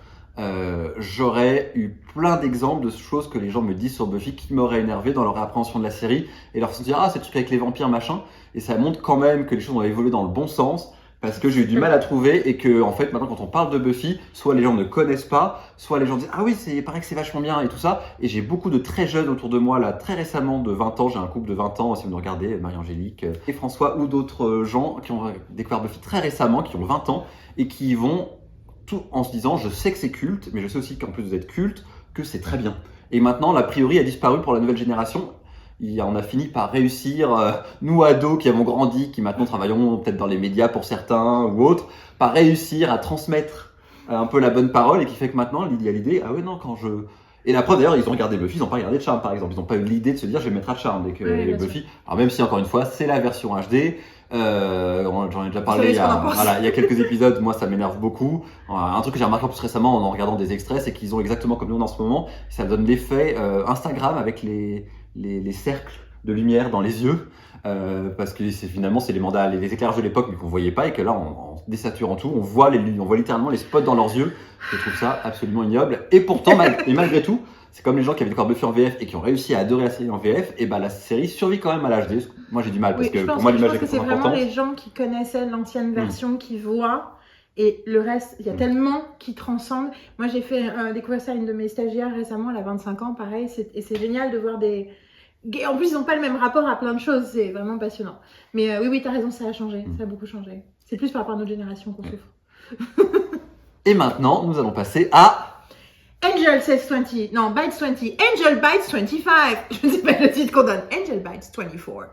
J'aurais eu plein d'exemples de choses que les gens me disent sur Buffy qui m'auraient énervé dans leur appréhension de la série et leur façon de dire c'est le truc avec les vampires machin, et ça montre quand même que les choses ont évolué dans le bon sens, parce que j'ai eu du mal à trouver, et que en fait maintenant quand on parle de Buffy, soit les gens ne connaissent pas, soit les gens disent ah oui il paraît que c'est vachement bien et tout ça, et j'ai beaucoup de très jeunes autour de moi là, très récemment, de 20 ans, j'ai un couple de 20 ans, si vous nous regardez, Marie-Angélique et François, ou d'autres gens qui ont découvert Buffy très récemment, qui ont 20 ans et qui vont tout en se disant je sais que c'est culte, mais je sais aussi qu'en plus d'être culte, que c'est très bien. Et maintenant l'a priori a disparu pour la nouvelle génération. On a fini par réussir, nous ados qui avons grandi, qui maintenant travaillons peut-être dans les médias pour certains ou autres, par réussir à transmettre un peu la bonne parole, et qui fait que maintenant il y a l'idée et la preuve d'ailleurs, ils ont regardé Buffy, ils n'ont pas regardé Charmed par exemple, ils n'ont pas eu l'idée de se dire je vais mettre à Charmed, et que Buffy, alors même si encore une fois c'est la version HD, j'en ai déjà parlé il y a quelques épisodes, moi ça m'énerve beaucoup. Un truc que j'ai remarqué en plus récemment en regardant des extraits, c'est qu'ils ont exactement comme nous en ce moment, ça donne l'effet Instagram avec les cercles de lumière dans les yeux, parce que finalement c'est les éclairages de l'époque mais qu'on voyait pas, et que là en désaturant tout, on voit littéralement les spots dans leurs yeux. Je trouve ça absolument ignoble, et pourtant malgré tout, c'est comme les gens qui avaient découvert Buffy en VF et qui ont réussi à adorer la série en VF, et la série survit quand même à l'HD. Moi j'ai du mal parce que pour moi l'image est c'est vraiment les gens qui connaissaient l'ancienne version qui voient, et le reste, il y a tellement qui transcendent. Moi j'ai fait découvrir ça à une de mes stagiaires récemment, elle a 25 ans, pareil, et c'est génial de voir des... En plus ils n'ont pas le même rapport à plein de choses, c'est vraiment passionnant. Mais oui, t'as raison, ça a changé, ça a beaucoup changé. C'est plus par rapport à notre génération qu'on souffre. Et maintenant, nous allons passer à... Angel Says 20, non, Bites 20, Angel Bites 25, je ne sais pas le titre qu'on donne, Angel Bites 24.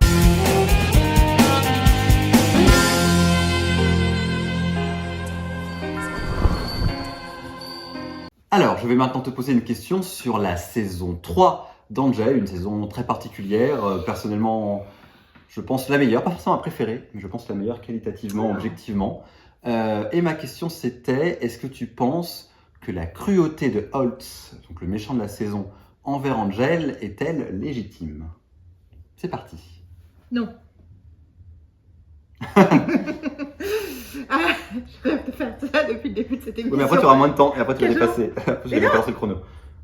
Alors, je vais maintenant te poser une question sur la saison 3 d'Angel, une saison très particulière, personnellement, je pense la meilleure, pas forcément ma préférée, mais je pense la meilleure qualitativement, objectivement. Et ma question c'était, est-ce que tu penses que la cruauté de Holtz, donc le méchant de la saison, envers Angel est-elle légitime? C'est parti. Non. Je rêve de faire ça depuis le début de cette émission. Oui, mais après tu auras moins de temps, et après tu vas dépasser. Après je vais pas lancer le chrono.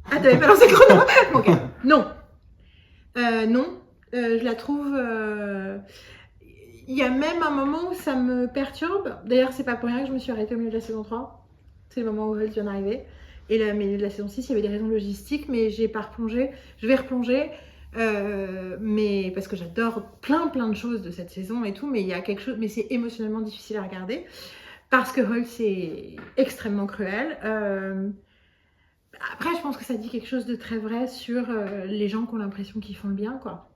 Ah, t'avais pas lancé le chrono? Ok. Non. Non. Je la trouve... Il y a même un moment où ça me perturbe. D'ailleurs, c'est pas pour rien que je me suis arrêtée au milieu de la saison 3. C'est le moment où Holtz vient d'arriver. Et au milieu de la saison 6, il y avait des raisons logistiques, mais j'ai pas replongé. Je vais replonger. Mais parce que j'adore plein de choses de cette saison et tout, mais il y a quelque chose, mais c'est émotionnellement difficile à regarder parce que Holtz est extrêmement cruel. Après, je pense que ça dit quelque chose de très vrai sur les gens qui ont l'impression qu'ils font le bien, quoi.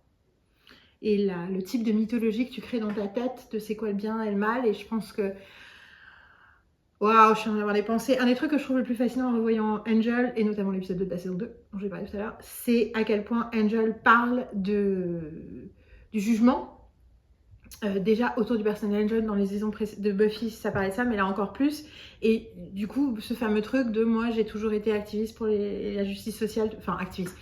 Et le type de mythologie que tu crées dans ta tête de c'est quoi le bien et le mal, et je pense que Waouh, je suis en train d'avoir des pensées. Un des trucs que je trouve le plus fascinant en revoyant Angel, et notamment l'épisode 2 de la saison 2, dont j'ai parlé tout à l'heure, c'est à quel point Angel parle du jugement. Déjà autour du personnage Angel dans les saisons de Buffy, ça parlait de ça, mais là encore plus. Et du coup, ce fameux truc de moi, j'ai toujours été activiste pour la justice sociale, enfin activiste.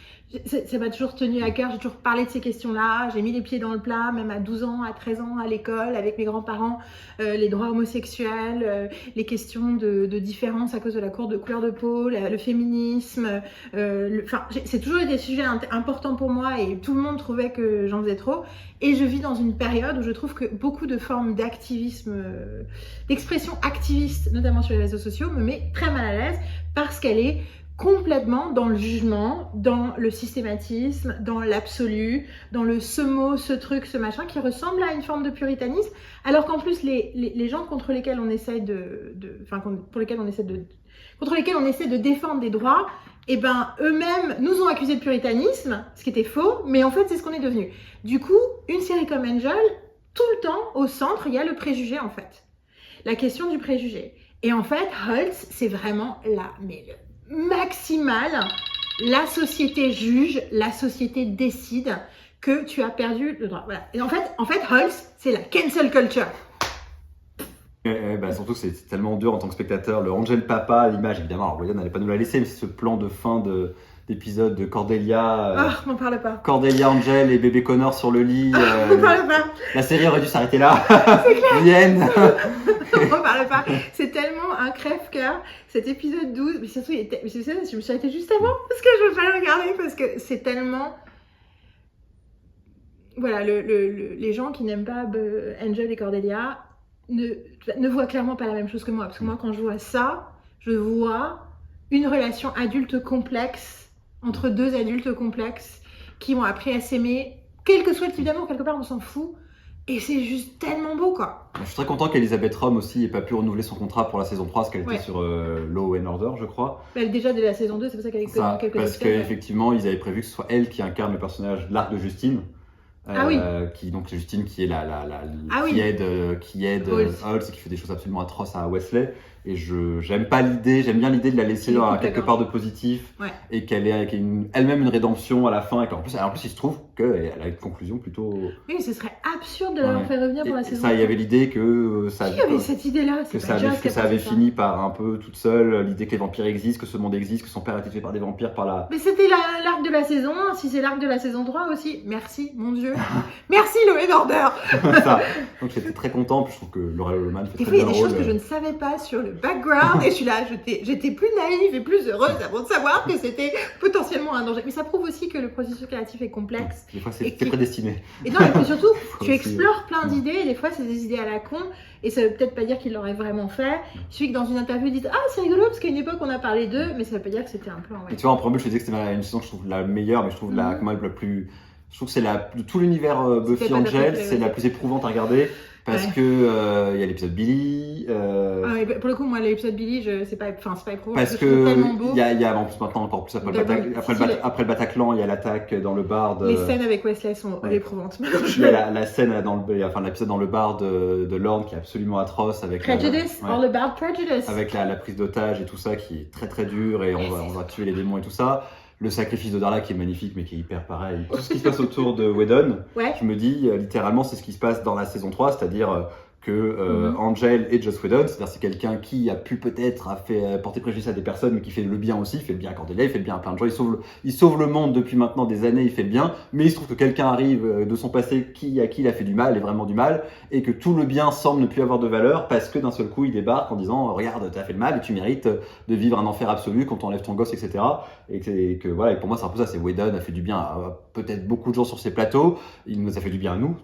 Ça m'a toujours tenu à cœur, j'ai toujours parlé de ces questions-là, j'ai mis les pieds dans le plat, même à 12 ans, à 13 ans, à l'école, avec mes grands-parents, les droits homosexuels, les questions de différence à cause de la couleur de peau, le féminisme. Enfin, c'est toujours des sujets importants pour moi et tout le monde trouvait que j'en faisais trop. Et je vis dans une période où je trouve que beaucoup de formes d'activisme, d'expression activiste, notamment sur les réseaux sociaux, me met très mal à l'aise parce qu'elle est complètement dans le jugement, dans le systématisme, dans l'absolu, dans le ce mot, ce truc, ce machin, qui ressemble à une forme de puritanisme, alors qu'en plus les gens contre lesquels on essaie contre lesquels on essaie de défendre des droits, eh ben eux-mêmes nous ont accusés de puritanisme, ce qui était faux, mais en fait c'est ce qu'on est devenu. Du coup, une série comme Angel, tout le temps au centre, il y a le préjugé en fait, la question du préjugé. Et en fait, Holtz, c'est vraiment le maximal. La société juge, la société décide que tu as perdu le droit. Voilà. Et en fait, Holtz, c'est la cancel culture. Bah, surtout que c'est tellement dur en tant que spectateur. Le Angel Papa, l'image, évidemment, alors Whedon n'allait pas nous la laisser, mais c'est ce plan de fin d'épisode de Cordelia. M'en parle pas. Cordelia, Angel et bébé Connor sur le lit. M'en parle pas. La série aurait dû s'arrêter là. C'est clair. Vienne. M'en parle pas. C'est tellement un crève-cœur. Cet épisode 12, mais surtout, je me suis arrêtée juste avant parce que je veux pas le regarder parce que c'est tellement. Voilà, les gens qui n'aiment pas Angel et Cordelia ne voient clairement pas la même chose que moi. Parce que moi, quand je vois ça, je vois une relation adulte complexe entre deux adultes complexes qui ont appris à s'aimer, quel que soit évidemment, quelque part, on s'en fout. Et c'est juste tellement beau, quoi. Je suis très content qu'Elizabeth Rome aussi ait pas pu renouveler son contrat pour la saison 3 parce qu'elle était sur Law and Order, je crois. Déjà de la saison 2, c'est pour ça qu'elle est connue quelques parce qu'effectivement, ils avaient prévu que ce soit elle qui incarne le personnage de l'arc de Justine. Donc Justine qui est qui aide Holtz et qui fait des choses absolument atroces à Wesley. Et j'aime bien l'idée de la laisser dans quelque part de positif et qu'elle ait elle-même une rédemption à la fin et qu'en plus il se trouve qu'elle a une conclusion plutôt. Oui, mais ce serait absurde de l'avoir fait revenir pour la saison. Ça, il y avait l'idée que ça. Qui avait cette idée-là? Que ça avait fini par un peu toute seule, l'idée que les vampires existent, que ce monde existe, que son père a été tué par des vampires par la. Mais c'était l'arc de la saison 1, si c'est l'arc de la saison 3 aussi. Merci, mon Dieu. Merci, Law and Order. Donc j'étais très content, puis je trouve que Laura Loman fait très bien le rôle. Des fois, il y a des choses que je ne savais pas sur le background, et je suis là, j'étais plus naïve et plus heureuse avant de savoir que c'était potentiellement un danger. Mais ça prouve aussi que le processus créatif est complexe. Des fois, c'est prédestiné. Et non, et puis surtout, tu explores plein d'idées, et des fois, c'est des idées à la con, et ça veut peut-être pas dire qu'il l'aurait vraiment fait. Il suffit que dans une interview, ils disent ah, c'est rigolo, parce qu'à une époque, on a parlé d'eux, mais ça veut pas dire que c'était un plan. Et tu vois, en préambule, je te disais que c'était une saison que je trouve la meilleure, mais je trouve la plus. Je trouve que c'est de tout l'univers Buffy Angel, c'est la plus éprouvante à regarder. Parce que y a l'épisode Billy. Pour le coup, moi, l'épisode Billy, c'est pas éprouvant. Parce que il y a en plus maintenant encore plus après le Bataclan, il y a l'attaque dans le bar de. Les scènes avec Wesley sont éprouvantes. Il y a la scène l'épisode dans le bar de Lorne qui est absolument atroce avec. Prejudice, all about prejudice. Avec la prise d'otage et tout ça qui est très très dur et on va tuer les démons et tout ça. Le sacrifice de Darla qui est magnifique mais qui est hyper pareil. Tout ce qui se passe autour de Whedon, je me dis littéralement c'est ce qui se passe dans la saison 3, c'est-à-dire que Angel et Joss Whedon, c'est-à-dire c'est quelqu'un qui a pu peut-être porter préjudice à des personnes mais qui fait le bien aussi, il fait le bien à Cordelia, il fait le bien à plein de gens, il sauve le monde depuis maintenant des années, il fait le bien, mais il se trouve que quelqu'un arrive de son passé à qui il a fait du mal et vraiment du mal et que tout le bien semble ne plus avoir de valeur parce que d'un seul coup il débarque en disant regarde t'as fait le mal et tu mérites de vivre un enfer absolu quand on enlève ton gosse etc. Et voilà, et pour moi c'est un peu ça, c'est Whedon a fait du bien à peut-être beaucoup de gens sur ces plateaux, il nous a fait du bien à nous,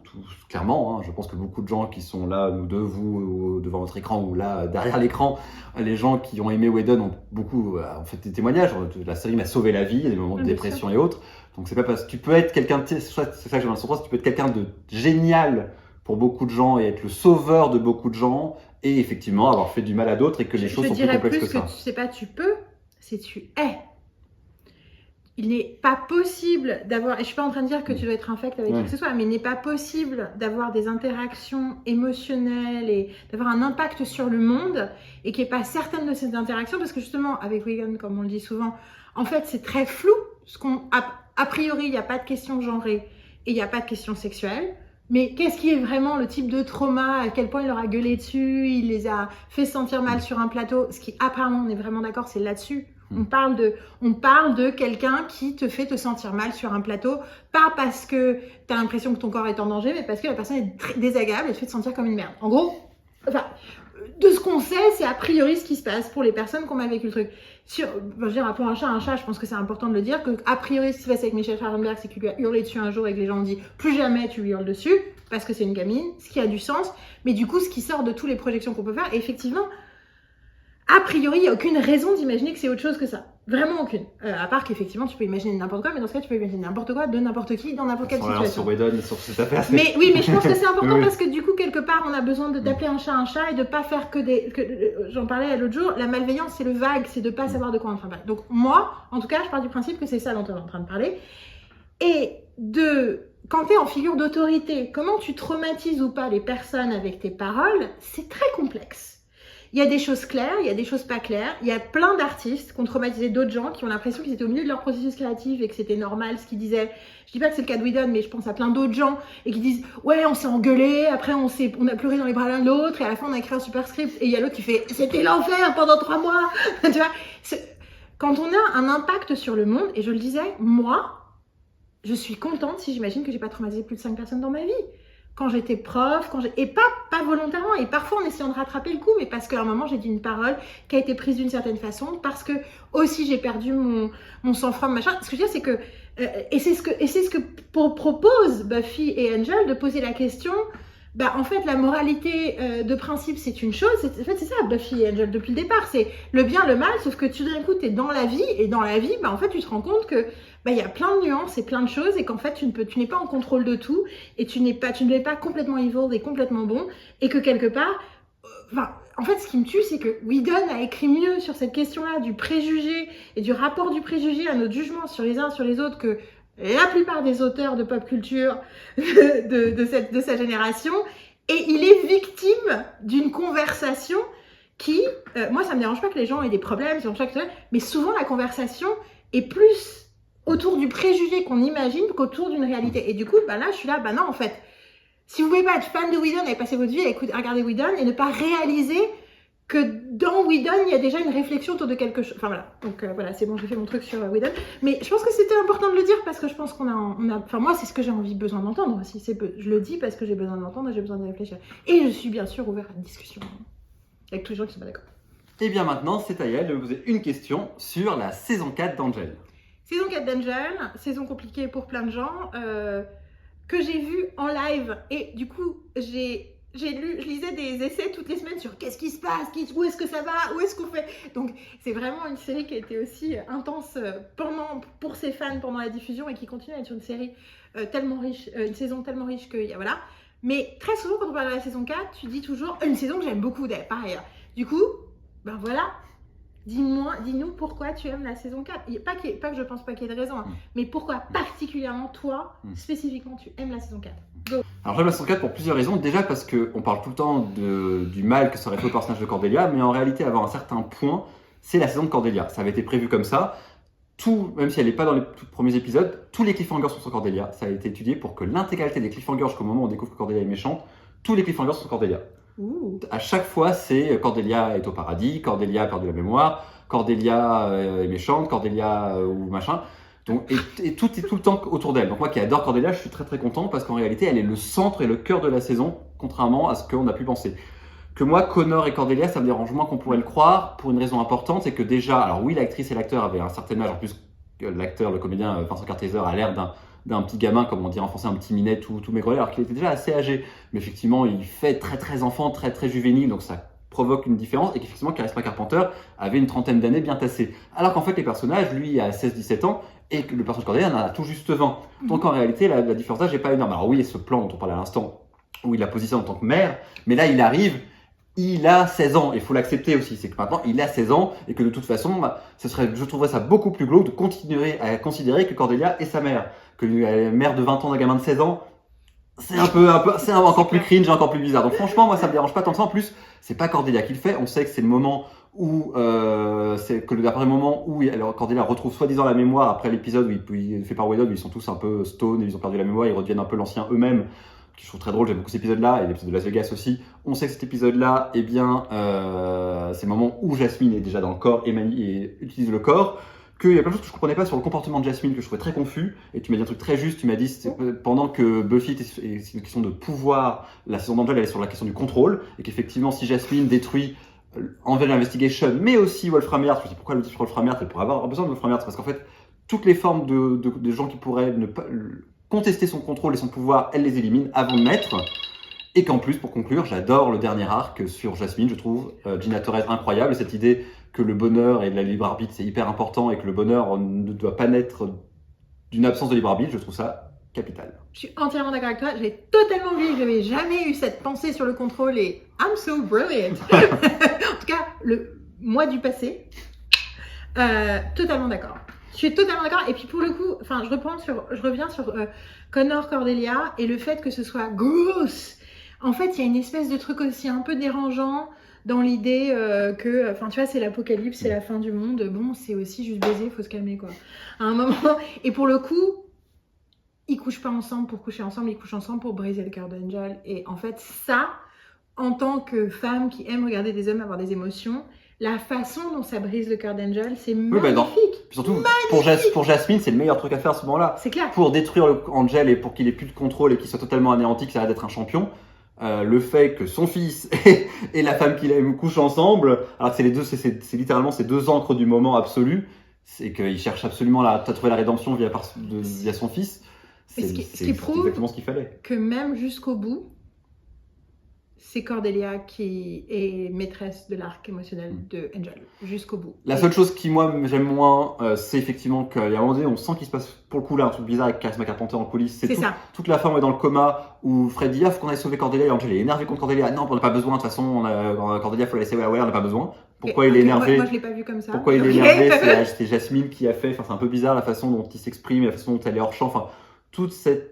clairement, je pense que beaucoup de gens qui sont là, nous deux, vous devant votre écran ou là derrière l'écran, les gens qui ont aimé Whedon ont beaucoup fait des témoignages, la série m'a sauvé la vie, il y a des moments de dépression et autres, donc c'est pas parce que tu peux être quelqu'un, c'est ça que j'ai l'impression, tu peux être quelqu'un de génial pour beaucoup de gens et être le sauveur de beaucoup de gens et effectivement avoir fait du mal à d'autres et que les choses sont plus complexes que ça. Tu sais pas tu peux, c'est tu es. il n'est pas possible d'avoir, et je suis pas en train de dire que tu dois être infect avec qui que ce soit, mais il n'est pas possible d'avoir des interactions émotionnelles et d'avoir un impact sur le monde et qu'il n'y ait pas certaines de ces interactions, parce que justement, avec Wigan, comme on le dit souvent, en fait, c'est très flou. A priori, il n'y a pas de questions genrées et il n'y a pas de questions sexuelles. Mais qu'est-ce qui est vraiment le type de trauma, à quel point il leur a gueulé dessus, il les a fait sentir mal sur un plateau. Ce qui, apparemment, on est vraiment d'accord, c'est là-dessus. On parle de quelqu'un qui te fait te sentir mal sur un plateau, pas parce que tu as l'impression que ton corps est en danger, mais parce que la personne est très désagréable et te fait te sentir comme une merde. En gros, enfin, de ce qu'on sait, c'est a priori ce qui se passe pour les personnes qui ont mal vécu le truc. Je veux dire, appelons un chat, je pense que c'est important de le dire, que a priori ce qui se passe avec Michelle Trachtenberg, c'est qu'il lui a hurlé dessus un jour et que les gens ont dit plus jamais tu lui hurles dessus, parce que c'est une gamine, ce qui a du sens, mais du coup ce qui sort de toutes les projections qu'on peut faire, et effectivement, a priori, il n'y a aucune raison d'imaginer que c'est autre chose que ça. Vraiment aucune. À part qu'effectivement, tu peux imaginer n'importe quoi, mais dans ce cas, tu peux imaginer n'importe quoi, de n'importe qui, dans n'importe quelle situation. Sur Whedon, sur cette affaire. Mais oui, mais je pense que c'est important parce que du coup, quelque part, on a besoin d'appeler un chat et de pas faire que j'en parlais l'autre jour, la malveillance, c'est le vague, c'est de pas savoir de quoi on est en train de parler. Donc moi, en tout cas, je pars du principe que c'est ça dont on est en train de parler. Et quand tu es en figure d'autorité, comment tu traumatises ou pas les personnes avec tes paroles, c'est très complexe. Il y a des choses claires, il y a des choses pas claires. Il y a plein d'artistes qui ont traumatisé d'autres gens, qui ont l'impression qu'ils étaient au milieu de leur processus créatif et que c'était normal ce qu'ils disaient. Je dis pas que c'est le cas de Whedon, mais je pense à plein d'autres gens et qui disent « Ouais, on s'est engueulé, après on a pleuré dans les bras l'un de l'autre et à la fin on a écrit un super script. » Et il y a l'autre qui fait « C'était l'enfer pendant 3 mois !» Tu vois, quand on a un impact sur le monde, et je le disais, moi, je suis contente si j'imagine que j'ai pas traumatisé plus de 5 personnes dans ma vie. Quand j'étais prof, et pas volontairement, et parfois en essayant de rattraper le coup, mais parce qu'à un moment j'ai dit une parole qui a été prise d'une certaine façon, parce que aussi j'ai perdu mon sang-froid, machin. Ce que je veux dire, c'est que, et c'est ce que propose Buffy et Angel, de poser la question. Bah, en fait, la moralité de principe, c'est une chose. En fait, c'est ça, Buffy et Angel, depuis le départ. C'est le bien, le mal, sauf que tu d'un coup, t'es dans la vie, et dans la vie, bah, en fait, tu te rends compte que il y a plein de nuances et plein de choses, et qu'en fait, tu n'es pas en contrôle de tout, et tu n'es pas complètement evil et complètement bon, et que quelque part, en fait, ce qui me tue, c'est que Whedon a écrit mieux sur cette question-là du préjugé et du rapport du préjugé à notre jugement sur les uns sur les autres que la plupart des auteurs de pop culture de sa génération, et il est victime d'une conversation qui, moi ça me dérange pas que les gens aient des problèmes, mais souvent la conversation est plus autour du préjugé qu'on imagine qu'autour d'une réalité. Et du coup, là je suis là, non en fait, si vous pouvez pas être fan de Whedon et passer votre vie à regarder Whedon et ne pas réaliser que dans Whedon, il y a déjà une réflexion autour de quelque chose. Enfin voilà, donc voilà, c'est bon, j'ai fait mon truc sur Whedon. Mais je pense que c'était important de le dire parce que je pense qu'on a... Enfin moi, c'est ce que j'ai besoin d'entendre aussi. Je le dis parce que j'ai besoin de l'entendre et j'ai besoin de réfléchir. Et je suis bien sûr ouvert à une discussion avec tous les gens qui sont pas d'accord. Et bien maintenant, c'est à elle de vous poser une question sur la saison 4 d'Angel. Saison 4 d'Angel, saison compliquée pour plein de gens, que j'ai vue en live. Et du coup, je lisais des essais toutes les semaines sur qu'est-ce qui se passe, où est-ce que ça va, où est-ce qu'on fait. Donc c'est vraiment une série qui a été aussi intense pour ses fans pendant la diffusion et qui continue à être une série tellement riche, une saison tellement riche que voilà. Mais très souvent quand on parle de la saison 4, tu dis toujours une saison que j'aime beaucoup par ailleurs. Du coup, voilà. Dis-nous pourquoi tu aimes la saison 4. Pas que je pense pas qu'il y ait de raison, mais pourquoi particulièrement toi, spécifiquement, tu aimes la saison 4. Go. Alors j'aime la saison 4 pour plusieurs raisons. Déjà parce qu'on parle tout le temps du mal que ça aurait fait au personnage de Cordelia, mais en réalité, avant un certain point, c'est la saison de Cordelia. Ça avait été prévu comme ça. Même si elle n'est pas dans les tout premiers épisodes, tous les cliffhangers sont sur Cordelia. Ça a été étudié pour que l'intégralité des cliffhangers, jusqu'au moment où on découvre que Cordelia est méchante, tous les cliffhangers sont sur Cordelia. Ouh. À chaque fois, c'est Cordelia est au paradis, Cordelia a perdu la mémoire, Cordelia est méchante, Cordelia ou machin. Donc, et tout est tout le temps autour d'elle. Donc moi qui adore Cordelia, je suis très très content parce qu'en réalité, elle est le centre et le cœur de la saison, contrairement à ce qu'on a pu penser. Que moi, Connor et Cordelia, ça me dérange moins qu'on pourrait le croire, pour une raison importante, c'est que déjà, alors oui, l'actrice et l'acteur avaient un certain âge, en plus l'acteur, le comédien Vincent Kartheiser a l'air d'un petit gamin, comme on dit en français, un petit minet tout maigrelet, alors qu'il était déjà assez âgé. Mais effectivement, il fait très très enfant, très très juvénile, donc ça provoque une différence, et qu'effectivement, Charisma Carpenter avait une trentaine d'années bien tassées. Alors qu'en fait, les personnages, lui, a 16-17 ans, et que le personnage de Cordelia en a tout juste 20. Donc en réalité, la différence d'âge n'est pas énorme. Alors oui, il y a ce plan dont on parlait à l'instant, où il la positionne en tant que mère, mais là, il arrive, il a 16 ans, il faut l'accepter aussi, c'est que maintenant il a 16 ans et que de toute façon, je trouverais ça beaucoup plus glauque de continuer à considérer que Cordelia est sa mère, que la mère de 20 ans d'un gamin de 16 ans, c'est c'est encore plus cringe, encore plus bizarre. Donc franchement, moi ça me dérange pas tant que ça. En plus, c'est pas Cordelia qui le fait, on sait que c'est le moment où c'est que d'après le moment où alors Cordelia retrouve soi-disant la mémoire après l'épisode où il fait par Wedod, où ils sont tous un peu stone et ils ont perdu la mémoire, ils redeviennent un peu l'ancien eux-mêmes. Que je trouve très drôle, j'aime beaucoup cet épisode-là, et l'épisode de Las Vegas aussi. On sait que cet épisode-là, eh bien, c'est le moment où Jasmine est déjà dans le corps et utilise le corps. Qu'il y a plein de choses que je comprenais pas sur le comportement de Jasmine, que je trouvais très confus. Et tu m'as dit un truc très juste, tu m'as dit, pendant que Buffy c'est une question de pouvoir, la saison d'Angel elle est sur la question du contrôle, et qu'effectivement, si Jasmine détruit Angel Investigation, mais aussi Wolfram Yard, je me dis pourquoi elle le dit sur Wolfram Yard, elle pourrait avoir besoin de Wolfram Yard, parce qu'en fait, toutes les formes de gens qui pourraient ne pas contester son contrôle et son pouvoir, elle les élimine avant de naître. Et qu'en plus, pour conclure, j'adore le dernier arc sur Jasmine, je trouve Gina Torres incroyable, cette idée que le bonheur et le libre arbitre c'est hyper important et que le bonheur ne doit pas naître d'une absence de libre arbitre, je trouve ça capital. Je suis entièrement d'accord avec toi, j'ai totalement oublié que j'avais jamais eu cette pensée sur le contrôle et I'm so brilliant. En tout cas, le moi du passé, totalement d'accord. Je suis totalement d'accord. Et puis pour le coup, enfin, je reviens sur Connor Cordelia et le fait que ce soit gross. En fait, il y a une espèce de truc aussi un peu dérangeant dans l'idée que, enfin, tu vois, c'est l'apocalypse, c'est la fin du monde. Bon, c'est aussi juste baiser, faut se calmer, quoi. À un moment. Et pour le coup, ils couchent pas ensemble pour coucher ensemble, ils couchent ensemble pour briser le cœur d'Angel. Et en fait, ça, en tant que femme qui aime regarder des hommes avoir des émotions, la façon dont ça brise le cœur d'Angel, c'est magnifique. Surtout, pour Jasmine, c'est le meilleur truc à faire à ce moment-là. C'est clair. Pour détruire Angel et pour qu'il ait plus de contrôle et qu'il soit totalement anéanti, que ça arrête d'être un champion, le fait que son fils et la femme qu'il aime couchent ensemble, alors que c'est les deux, c'est littéralement ces deux ancres du moment absolu, c'est qu'il cherche absolument à trouver la rédemption via son fils. C'est exactement ce qu'il fallait. Que même jusqu'au bout, c'est Cordelia qui est maîtresse de l'arc émotionnel de Angel, jusqu'au bout. La seule chose qui, moi, j'aime moins, c'est effectivement qu'il y a un moment donné, on sent qu'il se passe, pour le coup, là, un truc bizarre avec Charisma Carpenter en coulisses. C'est ça. Toute la fin où elle est dans le coma, où Fred dit, faut qu'on aille sauver Cordelia, et Angel est énervé contre Cordelia. Non, on n'a pas besoin, de toute façon, Cordelia, faut la laisser, on n'a pas besoin. Pourquoi il est énervé? Moi, je l'ai pas vu comme ça. Pourquoi il est énervé? C'est Jasmine qui a fait, enfin, c'est un peu bizarre la façon dont il s'exprime, la façon dont elle est hors champ, enfin, toute cette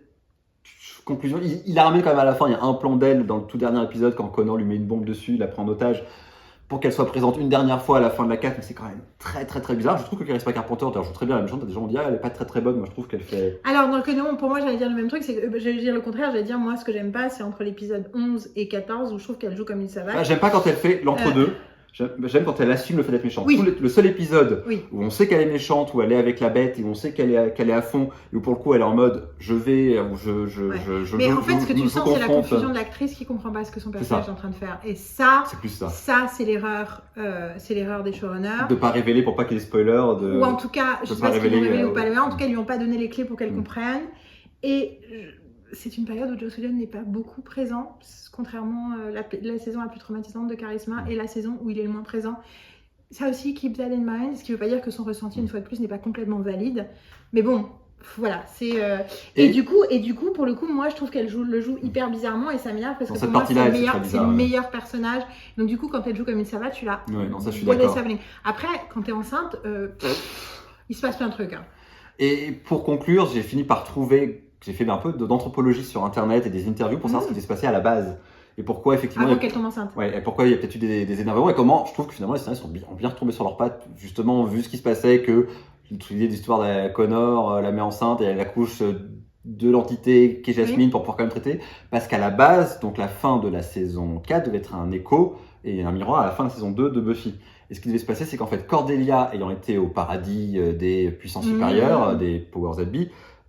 conclusion, il la ramène quand même à la fin. Il y a un plan d'elle dans le tout dernier épisode quand Connor lui met une bombe dessus, il la prend en otage pour qu'elle soit présente une dernière fois à la fin de la 4, mais c'est quand même très très très bizarre. Je trouve que Charisma Carpenter joue très bien la méchante. Des gens ont dit elle est pas très très bonne, moi je trouve qu'elle fait. Alors dans le canon, pour moi j'allais dire le même truc, c'est que j'allais dire le contraire, j'allais dire moi ce que j'aime pas c'est entre l'épisode 11 et 14 où je trouve qu'elle joue comme une savate. J'aime pas quand elle fait l'entre-deux. J'aime quand elle assume le fait d'être méchante. Oui. Le seul épisode où on sait qu'elle est méchante, où elle est avec la bête, et où on sait qu'elle est à fond, et où pour le coup elle est en mode Mais en fait, ce que tu sens, c'est la confusion de l'actrice qui comprend pas ce que son personnage est en train de faire. Et ça, c'est plus ça. Ça, c'est l'erreur des showrunners. De pas révéler pour pas qu'il y ait des spoilers. Ou en tout cas, je sais pas si ils l'ont révélé ou pas. En tout cas, ils lui ont pas donné les clés pour qu'elle comprenne. Et c'est une période où Joss Whedon n'est pas beaucoup présent, contrairement à la saison la plus traumatisante de Charisma et la saison où il est le moins présent. Ça aussi, keep that in mind, ce qui ne veut pas dire que son ressenti, une fois de plus, n'est pas complètement valide. Mais bon, voilà, c'est... Et du coup, pour le coup, moi, je trouve qu'elle le joue hyper bizarrement et ça m'énerve parce que pour moi, c'est le meilleur personnage. Donc du coup, quand elle joue comme une savate, tu l'as... Ouais, non, ça, je suis d'accord. Après, quand t'es enceinte, il se passe plein de trucs. Hein. Et pour conclure, j'ai fini par trouver... J'ai fait un peu d'anthropologie sur Internet et des interviews pour savoir ce qui s'est passé à la base. Et pourquoi, effectivement. Avant qu'elle tombe enceinte. Ouais, et pourquoi il y a peut-être eu des énervements et comment je trouve que finalement les scénaristes ont bien retombé sur leurs pattes, justement, vu ce qui se passait, que l'idée d'histoire de Connor la met enceinte et elle accouche de l'entité qu'est Jasmine pour pouvoir quand même traiter. Parce qu'à la base, donc la fin de la saison 4 devait être un écho et un miroir à la fin de la saison 2 de Buffy. Et ce qui devait se passer, c'est qu'en fait, Cordelia, ayant été au paradis des puissances supérieures, des powers that be,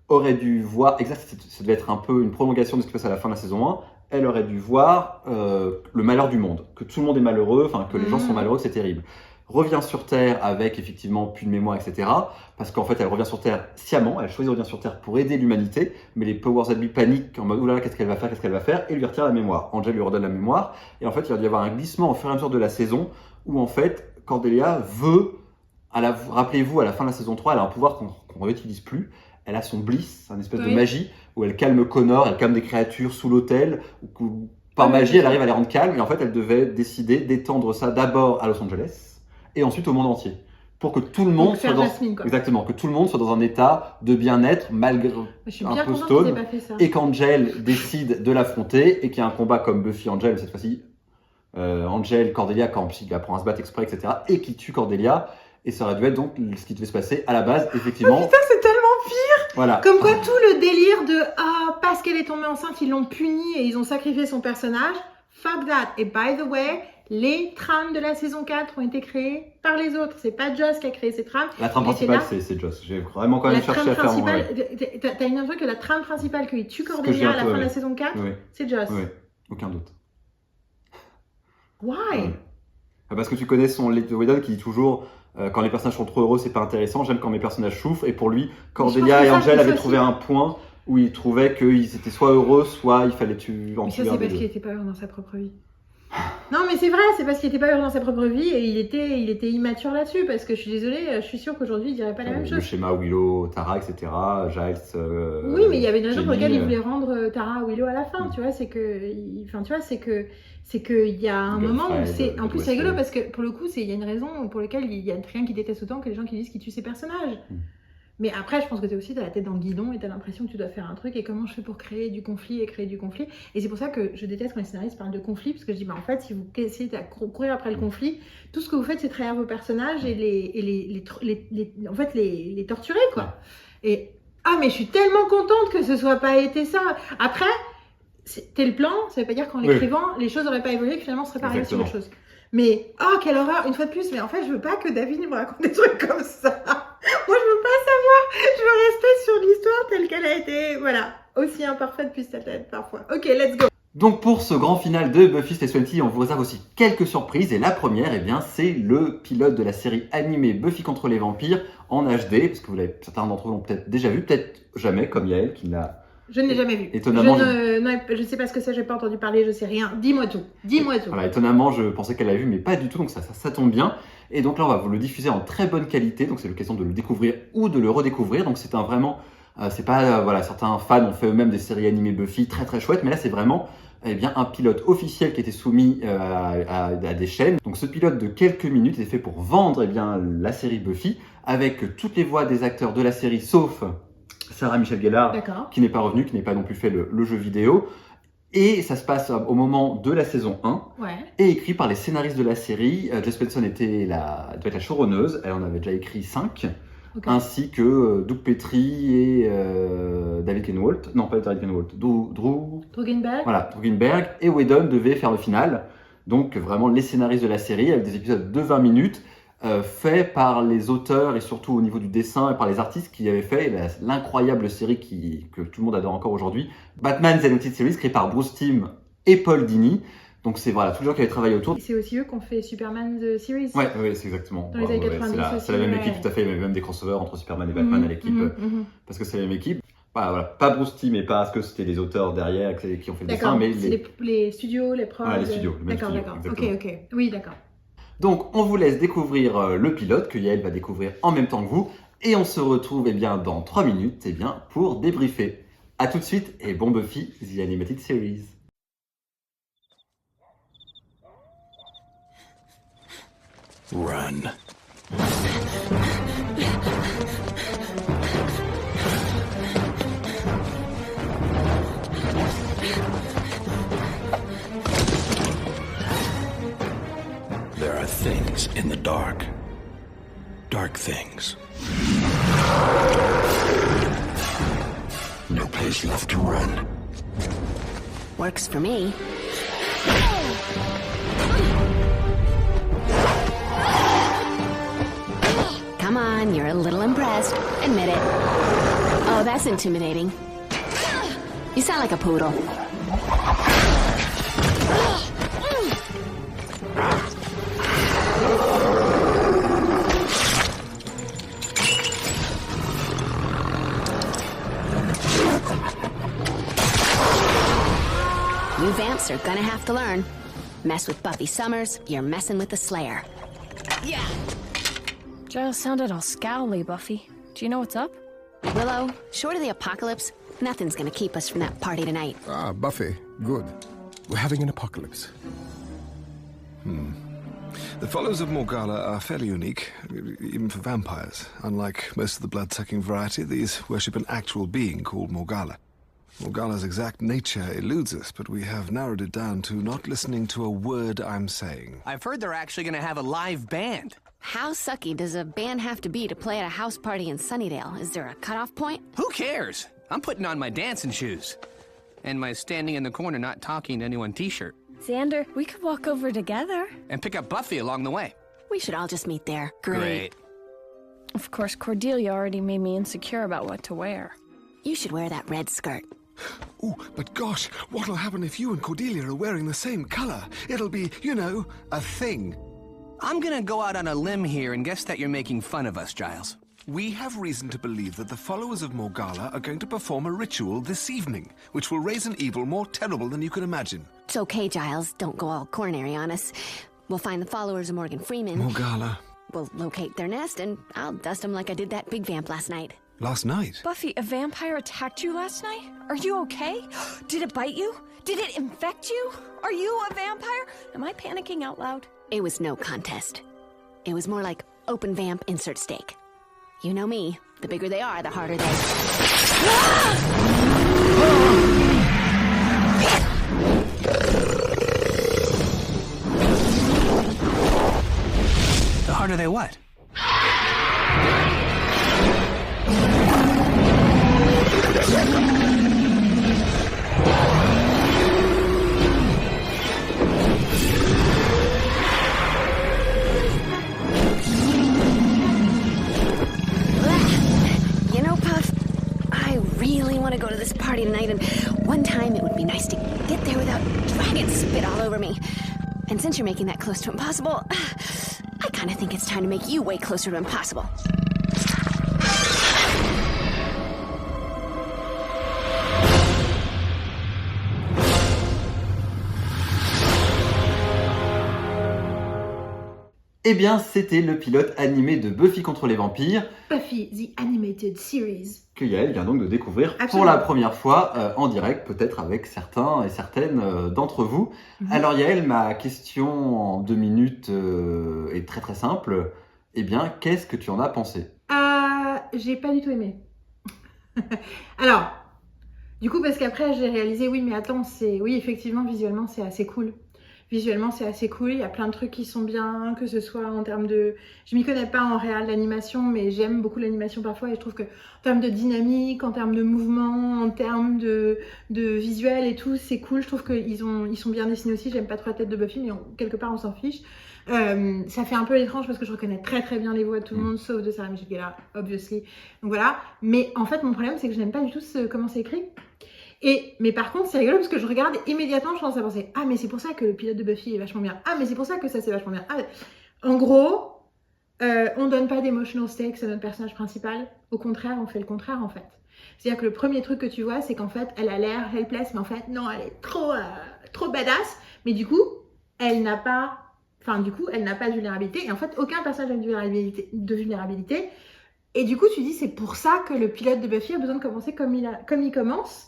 aurait dû voir, ça devait être un peu une prolongation de ce qui se passe à la fin de la saison 1, elle aurait dû voir le malheur du monde, que tout le monde est malheureux, enfin que les gens sont malheureux, c'est terrible. Revient sur Terre avec effectivement plus de mémoire, etc. Parce qu'en fait, elle revient sur Terre sciemment, elle choisit de revenir sur Terre pour aider l'humanité, mais les powers that be paniquent en mode oulala, qu'est-ce qu'elle va faire, et lui retire la mémoire. Angel lui redonne la mémoire, et en fait, il va y avoir un glissement au fur et à mesure de la saison où en fait, Cordelia veut, rappelez-vous, à la fin de la saison 3, elle a un pouvoir qu'on ne réutilise plus. Elle a son bliss, c'est une espèce de magie où elle calme Connor, elle calme des créatures sous l'autel, ou Par magie, elle arrive à les rendre calmes et en fait, elle devait décider d'étendre ça d'abord à Los Angeles et ensuite au monde entier. Pour que tout le monde soit dans... Jasmine, quoi. Exactement, que tout le monde soit dans un état de bien-être malgré Je suis un bien peu contente qu'ils aient stone pas fait ça. et qu'Angel décide de l'affronter et qu'il y a un combat comme Buffy Angel cette fois-ci. Angel, Cordelia, quand il apprend à se battre exprès, etc. et qui tue Cordelia. Et ça aurait dû être donc ce qui devait se passer à la base, effectivement. Oh putain, c'est tellement pire. Voilà. Comme quoi, tout le délire de parce qu'elle est tombée enceinte, ils l'ont punie et ils ont sacrifié son personnage. Fuck that. Et by the way, les trames de la saison 4 ont été créées par les autres. C'est pas Joss qui a créé ces trames. La trame principale, c'est Joss. J'ai vraiment quand même cherché à faire mon... T'as une impression que la trame principale, qu'il tue Cordelia à la fin de la saison 4, c'est Joss. Oui, aucun doute. Why? Parce que tu connais son Whedon qui dit toujours quand les personnages sont trop heureux, c'est pas intéressant. J'aime quand mes personnages souffrent. Et pour lui, Cordelia et Angel avaient trouvé un point où il trouvait qu'ils étaient soit heureux, soit il fallait tuer. Mais ça, c'est parce qu'il était pas heureux dans sa propre vie. Non, mais c'est vrai, c'est parce qu'il était pas heureux dans sa propre vie et il était immature là-dessus. Parce que je suis désolée, je suis sûre qu'aujourd'hui il dirait pas la même chose. Le schéma Willow, Tara, etc. Giles. Oui, mais il y avait une raison pour laquelle il voulait rendre Tara à Willow à la fin. Tu vois, c'est qu'il y a un moment où c'est. En plus, c'est rigolo parce que pour le coup, il y a une raison pour laquelle il y a rien qui déteste autant que les gens qui disent qu'ils tuent ses personnages. Mais après, je pense que tu es aussi la tête dans le guidon et tu as l'impression que tu dois faire un truc. Et comment je fais pour créer du conflit et créer du conflit? Et c'est pour ça que je déteste quand les scénaristes parlent de conflit, parce que je dis, en fait, si vous essayez de courir après le conflit, tout ce que vous faites, c'est trahir vos personnages et les torturer, quoi. Et mais je suis tellement contente que ce soit pas été ça. Après, c'était le plan, ça veut pas dire qu'en l'écrivant, les choses n'auraient pas évolué, que finalement, ce serait pas arrivé sur les choses. Mais, quelle horreur, une fois de plus, mais en fait, je veux pas que David me raconte des trucs comme ça. Moi, je veux pas savoir. Je veux rester sur l'histoire telle qu'elle a été, voilà, aussi imparfaite puisse être parfois. Ok, let's go. Donc, pour ce grand final de Buffy Stay 20, on vous réserve aussi quelques surprises. Et la première, c'est le pilote de la série animée Buffy contre les vampires en HD. Parce que certains d'entre vous l'ont peut-être déjà vu, peut-être jamais, comme Yael qui l'a... Je ne l'ai jamais vu. Étonnamment, je sais pas ce que c'est, j'ai pas entendu parler, je sais rien. Dis-moi tout. Dis-moi tout. Voilà, étonnamment, je pensais qu'elle l'avait vu, mais pas du tout. Donc ça tombe bien. Et donc là, on va vous le diffuser en très bonne qualité. Donc c'est l'occasion de le découvrir ou de le redécouvrir. Donc c'est c'est pas certains fans ont fait eux-mêmes des séries animées Buffy très très chouettes, mais là c'est vraiment un pilote officiel qui était soumis à des chaînes. Donc ce pilote de quelques minutes est fait pour vendre la série Buffy avec toutes les voix des acteurs de la série, sauf Sarah Michelle Gellar, qui n'est pas revenue, qui n'est pas non plus fait le jeu vidéo. Et ça se passe au moment de la saison 1, et écrit par les scénaristes de la série. Jess Benson doit être la showrunneuse, elle en avait déjà écrit 5, ainsi que Doug Petrie et David Kenwalt. Non, pas David Kenwalt, Drew Drugenberg. Voilà, Drugenberg. Et Whedon devait faire le final. Donc vraiment les scénaristes de la série, avec des épisodes de 20 minutes, fait par les auteurs et surtout au niveau du dessin et par les artistes qui avaient fait l'incroyable série que tout le monde adore encore aujourd'hui, Batman The Animated Series, créée par Bruce Timm et Paul Dini. Donc c'est tous les gens qui avaient travaillé autour. C'est aussi eux qui ont fait Superman The Series. Ouais, c'est exactement. Dans les années 90 c'est la même équipe, tout à fait. Il y avait même des crossovers entre Superman et Batman à l'équipe, parce que c'est la même équipe. Voilà, pas Bruce Timm et pas parce que c'était les auteurs derrière qui ont fait le dessin, mais les studios, les prods. Les studios. D'accord. Ok. Oui, d'accord. Donc, on vous laisse découvrir le pilote que Yael va découvrir en même temps que vous. Et on se retrouve dans 3 minutes pour débriefer. A tout de suite et bon Buffy The Animated Series. Run. There are things in the dark. Dark things. No place left to run. Works for me. Come on, you're a little impressed. Admit it. Oh, that's intimidating. You sound like a poodle. You vamps are gonna have to learn. Mess with Buffy Summers, you're messing with the Slayer. Yeah. Giles sounded all scowly, Buffy. Do you know what's up? Willow, short of the apocalypse, nothing's gonna keep us from that party tonight. Ah, Buffy. Good. We're having an apocalypse. The followers of Morgala are fairly unique, even for vampires. Unlike most of the blood-sucking variety, these worship an actual being called Morgala. Morgala's exact nature eludes us, but we have narrowed it down to not listening to a word I'm saying. I've heard they're actually going to have a live band. How sucky does a band have to be to play at a house party in Sunnydale? Is there a cutoff point? Who cares? I'm putting on my dancing shoes. And my standing in the corner not talking to anyone t-shirt. Xander, we could walk over together. And pick up Buffy along the way. We should all just meet there. Great. Of course, Cordelia already made me insecure about what to wear. You should wear that red skirt. Ooh, but gosh, what'll happen if you and Cordelia are wearing the same color? It'll be, you know, a thing. I'm gonna go out on a limb here and guess that you're making fun of us, Giles. We have reason to believe that the followers of Morgala are going to perform a ritual this evening, which will raise an evil more terrible than you can imagine. It's okay, Giles. Don't go all coronary on us. We'll find the followers of Morgan Freeman. Morgala. We'll locate their nest, and I'll dust them like I did that big vamp last night. Last night? Buffy, a vampire attacked you last night? Are you okay? Did it bite you? Did it infect you? Are you a vampire? Am I panicking out loud? It was no contest. It was more like open vamp, insert stake. You know me. The bigger they are, the harder they... The harder they what? You know, Puff, I really want to go to this party tonight, and one time it would be nice to get there without dragon spit all over me. And since you're making that close to impossible, I kind of think it's time to make you way closer to impossible. Eh bien, c'était le pilote animé de Buffy contre les vampires, Buffy, the Animated Series. que Yael vient donc de découvrir pour Absolument. la première fois en direct, peut-être avec certains et certaines d'entre vous. Alors Yael, ma question en 2 minutes est très très simple. Eh bien, qu'est-ce que tu en as pensé? J'ai pas du tout aimé. Alors, du coup, parce qu'après j'ai réalisé, oui, mais attends, oui, effectivement, visuellement, c'est assez cool. Visuellement, c'est assez cool. Il y a plein de trucs qui sont bien, que ce soit en termes de... Je m'y connais pas en réel l'animation, mais j'aime beaucoup l'animation parfois. Et je trouve que en termes de dynamique, en termes de mouvement, en termes de visuel et tout, c'est cool. Je trouve qu'ils sont bien dessinés aussi. J'aime pas trop la tête de Buffy, mais quelque part, on s'en fiche. Ça fait un peu étrange parce que je reconnais très très bien les voix de tout le monde, sauf de Sarah Michelle Gellar, obviously. Donc voilà. Mais en fait, mon problème, c'est que je n'aime pas du tout comment c'est écrit. Mais par contre, c'est rigolo parce que je regarde immédiatement, je commence à penser, ah mais c'est pour ça que le pilote de Buffy est vachement bien. Ah mais c'est pour ça que ça c'est vachement bien. En gros, on donne pas d'emotional stakes à notre personnage principal. Au contraire, on fait le contraire en fait. C'est-à-dire que le premier truc que tu vois, c'est qu'en fait, elle a l'air helpless, mais en fait, non, elle est trop badass. Mais du coup, elle n'a pas de vulnérabilité. Et en fait, aucun personnage n'a de vulnérabilité. Et du coup, tu dis, c'est pour ça que le pilote de Buffy a besoin de commencer comme il commence.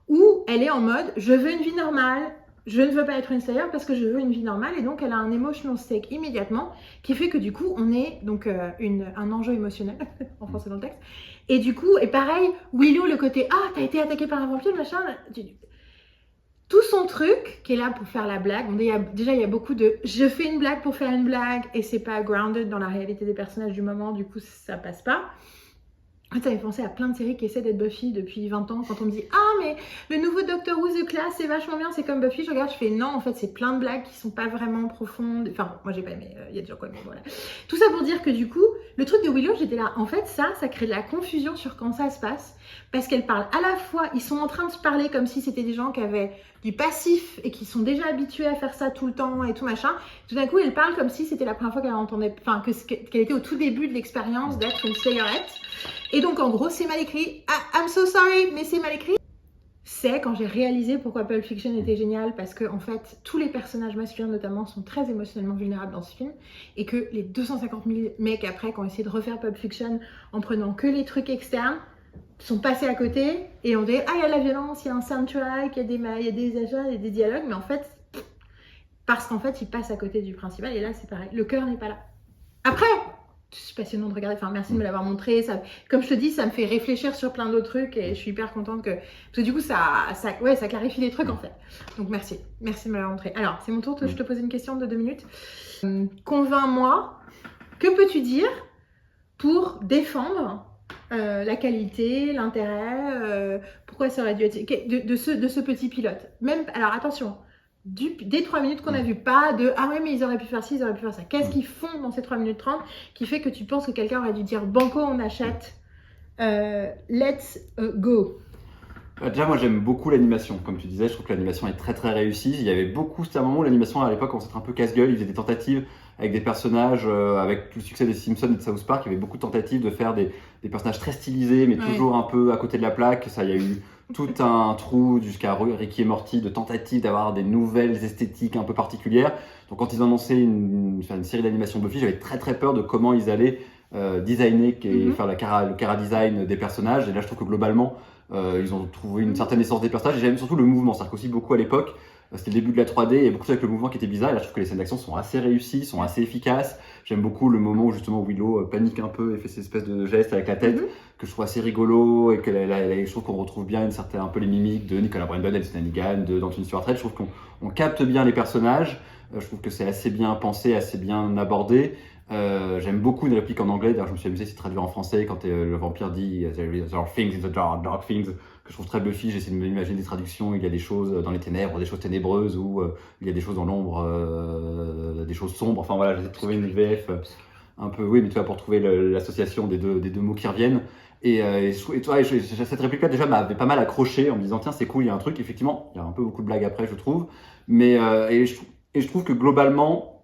Où elle est en mode, je veux une vie normale, je ne veux pas être une slayer parce que je veux une vie normale, et donc elle a un emotional stake immédiatement qui fait que du coup on est donc un enjeu émotionnel en français dans le texte, et du coup, et pareil, Willow, le côté ah t'as été attaqué par un vampire machin, tout son truc qui est là pour faire la blague. Bon, déjà il y a beaucoup de je fais une blague pour faire une blague et c'est pas grounded dans la réalité des personnages du moment, du coup ça passe pas. Ça m'a pensé à plein de séries qui essaient d'être Buffy depuis 20 ans. Quand on me dit « Ah, mais le nouveau Doctor Who The Class, c'est vachement bien, c'est comme Buffy », je regarde, je fais « Non, en fait, c'est plein de blagues qui sont pas vraiment profondes. » Enfin, moi, j'ai pas aimé, il y a déjà quoi, mais voilà. Tout ça pour dire que du coup, le truc de Willow, j'étais là. En fait, ça crée de la confusion sur quand ça se passe. Parce qu'elle parle à la fois, ils sont en train de se parler comme si c'était des gens qui avaient du passif et qui sont déjà habitués à faire ça tout le temps et tout machin. Tout d'un coup, elle parle comme si c'était la première fois qu'elle entendait, enfin, qu'elle était au tout début de l'expérience d'être une slayerette. Et donc, en gros, c'est mal écrit. Ah, I'm so sorry, mais c'est mal écrit. C'est quand j'ai réalisé pourquoi Pulp Fiction était génial, parce que en fait, tous les personnages masculins notamment sont très émotionnellement vulnérables dans ce film, et que les 250 000 mecs après qui ont essayé de refaire Pulp Fiction en prenant que les trucs externes, sont passés à côté et on dit ah il y a la violence, il y a un soundtrack, il y a des achats, il y a des dialogues, mais en fait parce qu'en fait ils passent à côté du principal et là c'est pareil, le cœur n'est pas là. Après c'est passionnant de regarder, enfin merci de me l'avoir montré, ça, comme je te dis ça me fait réfléchir sur plein d'autres trucs et je suis hyper contente parce que du coup ça clarifie des trucs en fait, donc merci de me l'avoir montré. Alors c'est mon tour, je te pose une question de 2 minutes. Convainc-moi, que peux-tu dire pour défendre la qualité, l'intérêt, pourquoi ça aurait dû être de ce petit pilote. Même, alors attention, des 3 minutes qu'on a vu, pas de ah ouais mais ils auraient pu faire ci, ils auraient pu faire ça. Qu'est-ce qu'ils font dans ces 3 minutes 30 qui fait que tu penses que quelqu'un aurait dû dire banco on achète, let's go. Déjà, moi j'aime beaucoup l'animation, comme tu disais, je trouve que l'animation est très très réussie. Il y avait beaucoup, c'était un moment où l'animation à l'époque commençait à être un peu casse-gueule, ils faisaient des tentatives avec des personnages, avec tout le succès des Simpsons et de South Park, il y avait beaucoup de tentatives de faire des personnages très stylisés, mais toujours un peu à côté de la plaque. Ça, il y a eu tout un trou jusqu'à Ricky et Morty de tentatives d'avoir des nouvelles esthétiques un peu particulières. Donc quand ils ont annoncé une série d'animation Buffy, j'avais très très peur de comment ils allaient designer et faire le chara design des personnages. Et là, je trouve que globalement, ils ont trouvé une certaine essence des personnages. Et j'aime surtout le mouvement, c'est-à-dire qu'aussi beaucoup à l'époque, c'était le début de la 3D, il y a beaucoup avec le mouvement qui était bizarre. Et là, je trouve que les scènes d'action sont assez réussies, sont assez efficaces. J'aime beaucoup le moment où justement Willow panique un peu et fait ces espèces de gestes avec la tête que je trouve assez rigolo et que je trouve qu'on retrouve bien un peu les mimiques de Nicolas Brandon, Alice Hannigan, d'Anthony Stewart Head. Je trouve qu'on capte bien les personnages. Je trouve que c'est assez bien pensé, assez bien abordé. J'aime beaucoup une réplique en anglais, d'ailleurs je me suis amusé à traduire en français quand le vampire dit there are things in the dark things, que je trouve très Buffy. J'essaie de m'imaginer des traductions, il y a des choses dans les ténèbres, des choses ténébreuses, ou il y a des choses dans l'ombre, des choses sombres. Enfin voilà, j'essaie de trouver une VF un peu, oui, mais tu vois, pour trouver l'association des deux mots qui reviennent. Et cette réplique-là déjà m'avait pas mal accroché en me disant tiens c'est cool, il y a un truc. Effectivement, il y a un peu beaucoup de blagues après je trouve, mais je trouve que globalement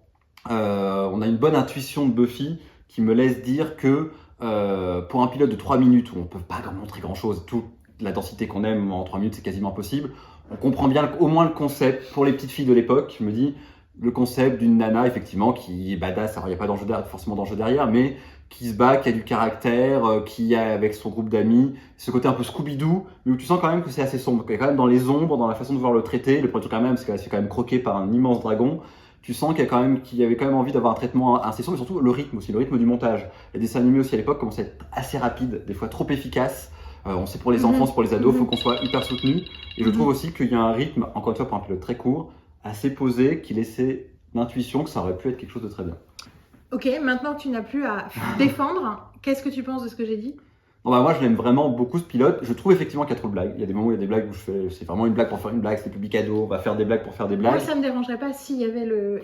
on a une bonne intuition de Buffy qui me laisse dire que pour un pilote de 3 minutes où on peut pas montrer grand chose, toute la densité qu'on aime en 3 minutes c'est quasiment impossible, on comprend bien au moins le concept pour les petites filles de l'époque. Je me dis le concept d'une nana effectivement qui est badass, alors il n'y a pas forcément d'enjeu derrière, mais qui se bat, qui a du caractère, qui a avec son groupe d'amis ce côté un peu Scooby-Doo, mais où tu sens quand même que c'est assez sombre, qu'il y a quand même dans les ombres, dans la façon de voir le traiter, le premier truc quand même, parce qu'elle se fait quand même croquer par un immense dragon. Tu sens qu'il y avait quand même envie d'avoir un traitement assez sombre, mais surtout le rythme aussi, le rythme du montage. Les dessins animés aussi à l'époque commençaient à être assez rapides, des fois trop efficaces. On sait pour les enfants, c'est pour les ados, il faut qu'on soit hyper soutenu. Et je trouve aussi qu'il y a un rythme, encore une fois pour un pilote très court, assez posé, qui laissait l'intuition que ça aurait pu être quelque chose de très bien. Ok, maintenant que tu n'as plus à défendre, qu'est-ce que tu penses de ce que j'ai dit ? Bon bah moi je l'aime vraiment beaucoup ce pilote. Je trouve effectivement qu'il y a trop de blagues. Il y a des moments où il y a des blagues où c'est vraiment une blague pour faire une blague, c'est public ado, on va faire des blagues pour faire des blagues. Moi ça me dérangerait pas s'il y avait les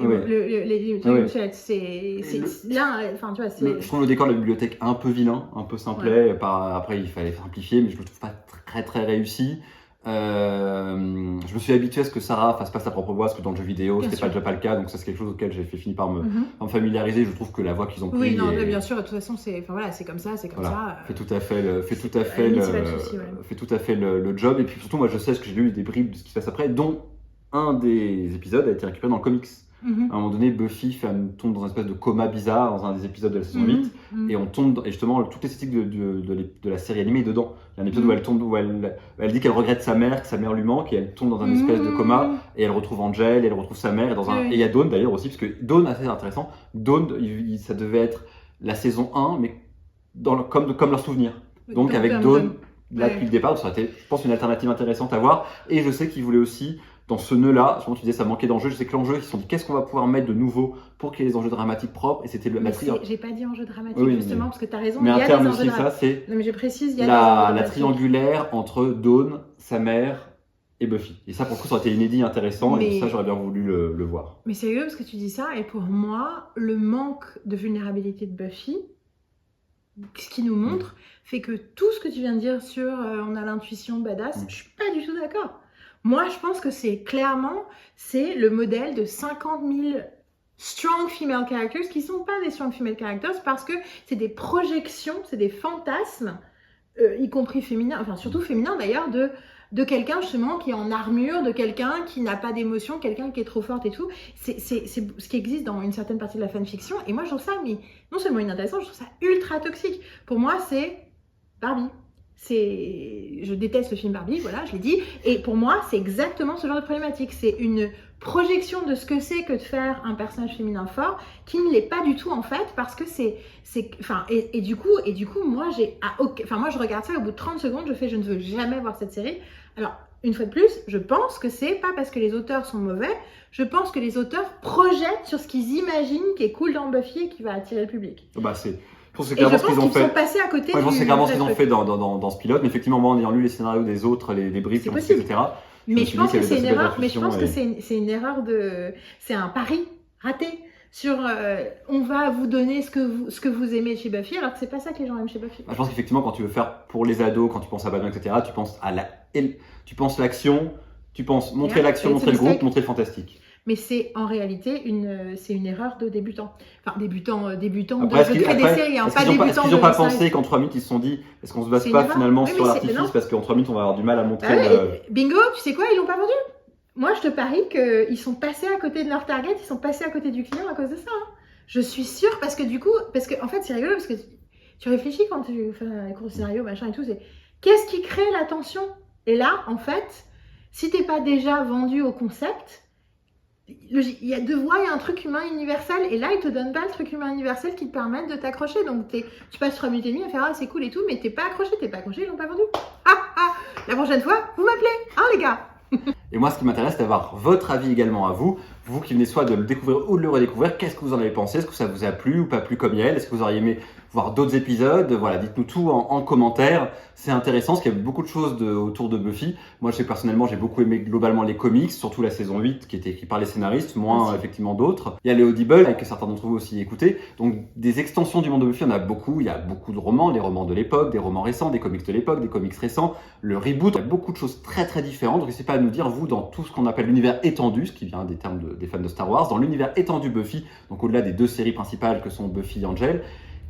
c'est là, enfin tu vois, c'est... Je trouve le décor de la bibliothèque un peu vilain, un peu simplet. Après il fallait simplifier, mais je le trouve pas très très réussi. Je me suis habitué à ce que Sarah fasse pas sa propre voix, parce que dans le jeu vidéo c'était pas déjà pas le cas, donc ça c'est quelque chose auquel j'ai fini par me familiariser. Je trouve que la voix qu'ils ont pris bien sûr, de toute façon c'est comme ça, c'est comme ça. Fait tout à fait le job. Et puis surtout moi je sais ce que j'ai lu des bribes de ce qui se passe après, dont un des épisodes a été récupéré dans le comics. À un moment donné, Buffy tombe dans une espèce de coma bizarre dans un des épisodes de la saison 8, et on tombe, et justement, toute l'esthétique de la série animée est dedans. Il y a un épisode où elle dit qu'elle regrette sa mère, que sa mère lui manque, et elle tombe dans un espèce de coma, et elle retrouve Angel, et elle retrouve sa mère, et il y a Dawn d'ailleurs aussi, parce que Dawn, assez intéressant, Dawn, ça devait être la saison 1, mais comme leur souvenir. Donc avec Dawn, là depuis le départ, ça aurait été, je pense, une alternative intéressante à voir, et je sais qu'ils voulaient aussi dans ce nœud-là, souvent tu disais ça manquait d'enjeux, je sais que l'enjeu, ils se sont dit qu'est-ce qu'on va pouvoir mettre de nouveau pour qu'il y ait des enjeux dramatiques propres, et c'était la triangle. J'ai pas dit enjeux dramatiques justement, parce que tu as raison, mais il y a terme des enjeux aussi, ça c'est non mais je précise, il y a la triangulaire entre Dawn, sa mère et Buffy. Et ça pour le coup ça aurait été inédit, intéressant, et ça j'aurais bien voulu le voir. Mais sérieux, parce que tu dis ça, et pour moi, le manque de vulnérabilité de Buffy, ce qui nous montre, fait que tout ce que tu viens de dire sur on a l'intuition badass, je suis pas du tout d'accord. Moi, je pense que c'est le modèle de 50 000 strong female characters qui sont pas des strong female characters parce que c'est des projections, c'est des fantasmes, y compris féminins, enfin surtout féminins d'ailleurs, de quelqu'un justement qui est en armure, de quelqu'un qui n'a pas d'émotion, quelqu'un qui est trop forte et tout. C'est ce qui existe dans une certaine partie de la fanfiction. Et moi, je trouve ça non seulement inintéressant, je trouve ça ultra toxique. Pour moi, c'est Barbie. Je déteste le film Barbie, voilà, je l'ai dit. Et pour moi, c'est exactement ce genre de problématique. C'est une projection de ce que c'est que de faire un personnage féminin fort qui ne l'est pas du tout en fait, parce que et du coup, moi, moi, je regarde ça et au bout de 30 secondes, je ne veux jamais voir cette série. Alors, une fois de plus, je pense que c'est pas parce que les auteurs sont mauvais, je pense que les auteurs projettent sur ce qu'ils imaginent qui est cool dans Buffy et qui va attirer le public. Bah, je pense que c'est Et je clairement ce pense qu'ils ont qu'ils fait. sont passés à côté Ouais, je pense que c'est clairement ce qu'ils ont truc. fait dans ce pilote. Mais effectivement, moi, en ayant lu les scénarios des autres, les briefs, C'est etc., possible. me Mais suis je pense dit que qu'il y c'est avait une de la erreur. Mais je pense que réflexion c'est une erreur de. C'est un pari raté sur. On va vous donner ce que vous aimez chez Buffy, alors que c'est pas ça que les gens aiment chez Buffy. Bah, je pense qu'effectivement, quand tu veux faire pour les ados, quand tu penses à Batman, etc., tu penses l'action, tu penses montrer Yeah, l'action, it's montrer a le groupe, mistake. montrer le fantastique. Mais c'est en réalité une erreur de débutant. Enfin, débutant Après, de créer des séries, hein, est-ce pas qu'ils débutant n'ont pas de séries. pensé qu'en 3 minutes ils se sont dit est-ce qu'on se base C'est pas une erreur. finalement Oui, sur mais l'artifice non. parce qu'en 3 minutes on va avoir du mal à montrer Ah ouais, le... bingo, tu sais quoi, ils l'ont pas vendu. Moi, je te parie qu'ils sont passés à côté de leur target, ils sont passés à côté du client à cause de ça. Hein. Je suis sûre, parce que en fait, c'est rigolo, parce que tu réfléchis quand tu fais un cours de scénario, machin et tout, c'est qu'est-ce qui crée la tension? Et là, en fait, si t'es pas déjà vendu au concept, il y a deux voies, il y a un truc humain universel, et là, ils te donnent pas le truc humain universel qui te permette de t'accrocher. Donc, tu passes 3 minutes et demie à faire ah, c'est cool et tout, mais t'es pas accroché, ils l'ont pas vendu. La prochaine fois, vous m'appelez, hein, les gars? Et moi, ce qui m'intéresse, c'est d'avoir votre avis également à vous. Vous qui venez soit de le découvrir ou de le redécouvrir, qu'est-ce que vous en avez pensé? Est-ce que ça vous a plu ou pas plu comme Yael? Est-ce que vous auriez aimé voir d'autres épisodes? Voilà, dites-nous tout en commentaire. C'est intéressant parce qu'il y a beaucoup de choses autour de Buffy. Moi, personnellement, j'ai beaucoup aimé globalement les comics, surtout la saison 8 qui était écrite par les scénaristes, moins effectivement d'autres. Il y a les Audible, que certains d'entre vous aussi écouté. Donc, des extensions du monde de Buffy, il y en a beaucoup. Il y a beaucoup de romans, des romans de l'époque, des romans récents, des comics de l'époque, des comics récents, le reboot. Il y a beaucoup de choses très très différentes. Donc, n'hésitez pas à nous dire, vous, dans tout ce qu'on appelle l'univers étendu, ce qui vient des termes des fans de Star Wars, dans l'univers étendu Buffy, donc au-delà des 2 séries principales que sont Buffy et Angel,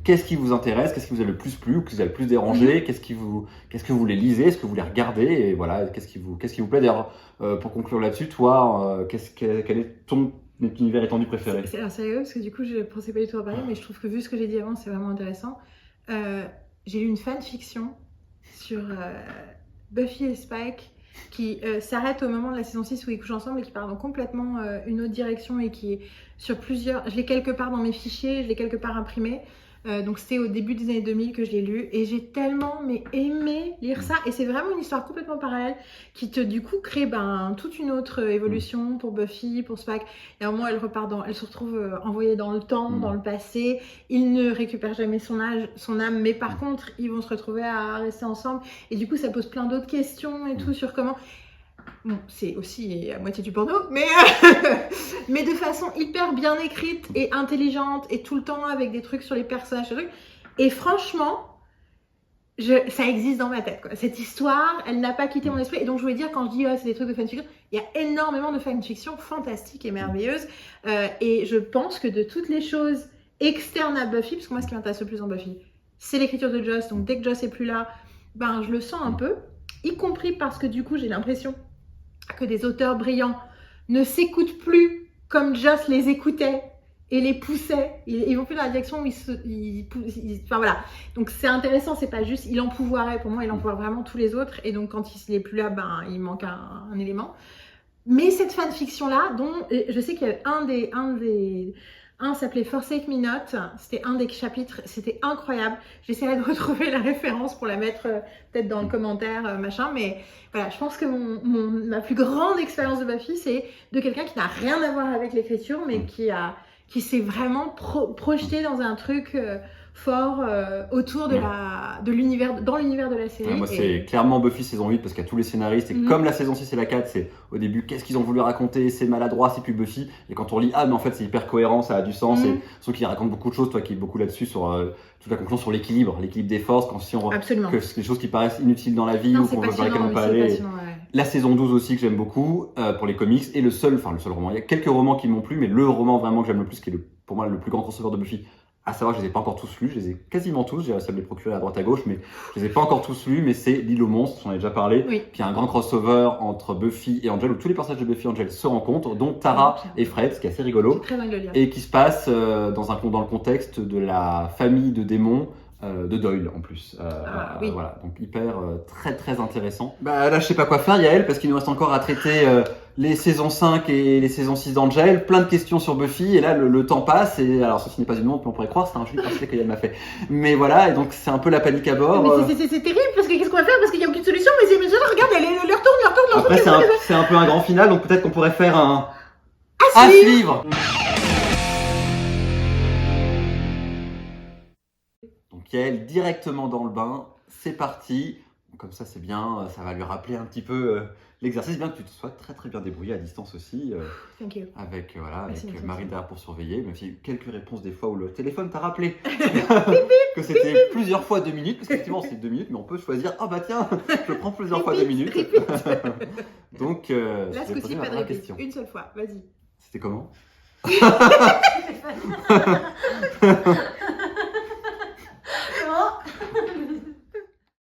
qu'est-ce qui vous intéresse, qu'est-ce qui vous a le plus plu ou qui vous a le plus dérangé, qu'est-ce que vous les lisez, est-ce que vous les regardez, et voilà, qu'est-ce qui vous plaît. D'ailleurs, pour conclure là-dessus, toi, quel est ton univers étendu préféré? C'est sérieux, parce que du coup, je ne pensais pas du tout à parler, mais je trouve que vu ce que j'ai dit avant, c'est vraiment intéressant. J'ai lu une fanfiction sur Buffy et Spike qui s'arrête au moment de la saison 6 où ils couchent ensemble et qui part dans complètement une autre direction et qui est sur plusieurs... Je l'ai quelque part dans mes fichiers, je l'ai quelque part imprimé. Donc c'était au début des années 2000 que je l'ai lu et j'ai tellement aimé lire ça, et c'est vraiment une histoire complètement parallèle qui du coup crée toute une autre évolution pour Buffy, pour Spike. Et à un moment elle se retrouve envoyée dans le temps, dans le passé. Il ne récupère jamais son âme, mais par contre ils vont se retrouver à rester ensemble, et du coup ça pose plein d'autres questions et tout sur comment... Bon, c'est aussi à moitié du porno, mais de façon hyper bien écrite et intelligente, et tout le temps avec des trucs sur les personnages. Et franchement, ça existe dans ma tête, quoi. Cette histoire, elle n'a pas quitté mon esprit. Et donc, je voulais dire, quand je dis c'est des trucs de fanfiction, il y a énormément de fanfiction fantastiques et merveilleuses. Et je pense que de toutes les choses externes à Buffy, parce que moi, ce qui m'intéresse le plus en Buffy, c'est l'écriture de Joss. Donc, dès que Joss est plus là, je le sens un peu, y compris parce que du coup, j'ai l'impression que des auteurs brillants ne s'écoutent plus comme Joss les écoutait et les poussait. Ils vont plus dans la direction où enfin voilà. Donc c'est intéressant, c'est pas juste il empouvoirait. Pour moi, il empouvoire vraiment tous les autres. Et donc quand il n'est plus là, il manque un élément. Mais cette fanfiction là, dont je sais qu'il y avait un s'appelait Forsake Me Not, c'était un des chapitres, c'était incroyable. J'essaierai de retrouver la référence pour la mettre peut-être dans le commentaire, machin, mais voilà, je pense que ma plus grande expérience de Buffy, c'est de quelqu'un qui n'a rien à voir avec l'écriture, mais qui s'est vraiment projeté dans un truc fort autour de l'univers, dans l'univers de la série. Moi, c'est clairement Buffy saison 8 parce qu'il y a tous les scénaristes, et comme la saison 6 et la 4, c'est au début qu'est-ce qu'ils ont voulu raconter, c'est maladroit, c'est plus Buffy, et quand on lit mais en fait c'est hyper cohérent, ça a du sens, et ceux qui racontent beaucoup de choses, toi qui es beaucoup là-dessus sur toute la conclusion sur l'équilibre des forces, que les choses qui paraissent inutiles dans la vie ou qu'on veut vers lesquelles on peut aller. Ouais. La saison 12 aussi que j'aime beaucoup pour les comics, et le seul roman, il y a quelques romans qui m'ont plu, mais le roman vraiment que j'aime le plus, qui est pour moi le plus grand crossover de Buffy, à savoir, je les ai pas encore tous lus, je les ai quasiment tous, j'ai réussi à me les procurer à droite à gauche, mais je les ai pas encore tous lus, mais c'est L'île aux monstres, j'en ai déjà parlé. Oui. Puis il y a un grand crossover entre Buffy et Angel, où tous les personnages de Buffy et Angel se rencontrent, dont Tara et Fred, ce qui est assez rigolo, C'est très dingue de le lire. et qui se passe dans le contexte de la famille de démons de Doyle en plus. Oui. Voilà, donc hyper très très intéressant. Bah là je sais pas quoi faire Yael parce qu'il nous reste encore à traiter les saisons 5 et les saisons 6 d'Angel, plein de questions sur Buffy et là le temps passe et alors ceci n'est pas une montre, on pourrait croire, c'est un joli bracelet qu'elle m'a fait. Mais voilà, et donc c'est un peu la panique à bord. Mais c'est terrible parce que qu'est-ce qu'on va faire parce qu'il n'y a aucune solution, mais regarde, elle leur tourne. Après c'est un peu un grand final, donc peut-être qu'on pourrait faire un À suivre. Donc Yael directement dans le bain, c'est parti. Comme ça c'est bien, ça va lui rappeler un petit peu l'exercice, bien que tu te sois très très bien débrouillé à distance aussi. Thank you. Avec Merci. Marie derrière pour surveiller, même s'il y a eu quelques réponses des fois où le téléphone t'a rappelé que c'était plusieurs fois 2 minutes, parce qu'effectivement c'est 2 minutes, mais on peut choisir, ah bah tiens, je prends plusieurs fois 2 minutes. Donc, Là, je ce vais coup-ci, poser ma pas de première répit. question. Une seule fois, vas-y. C'était comment?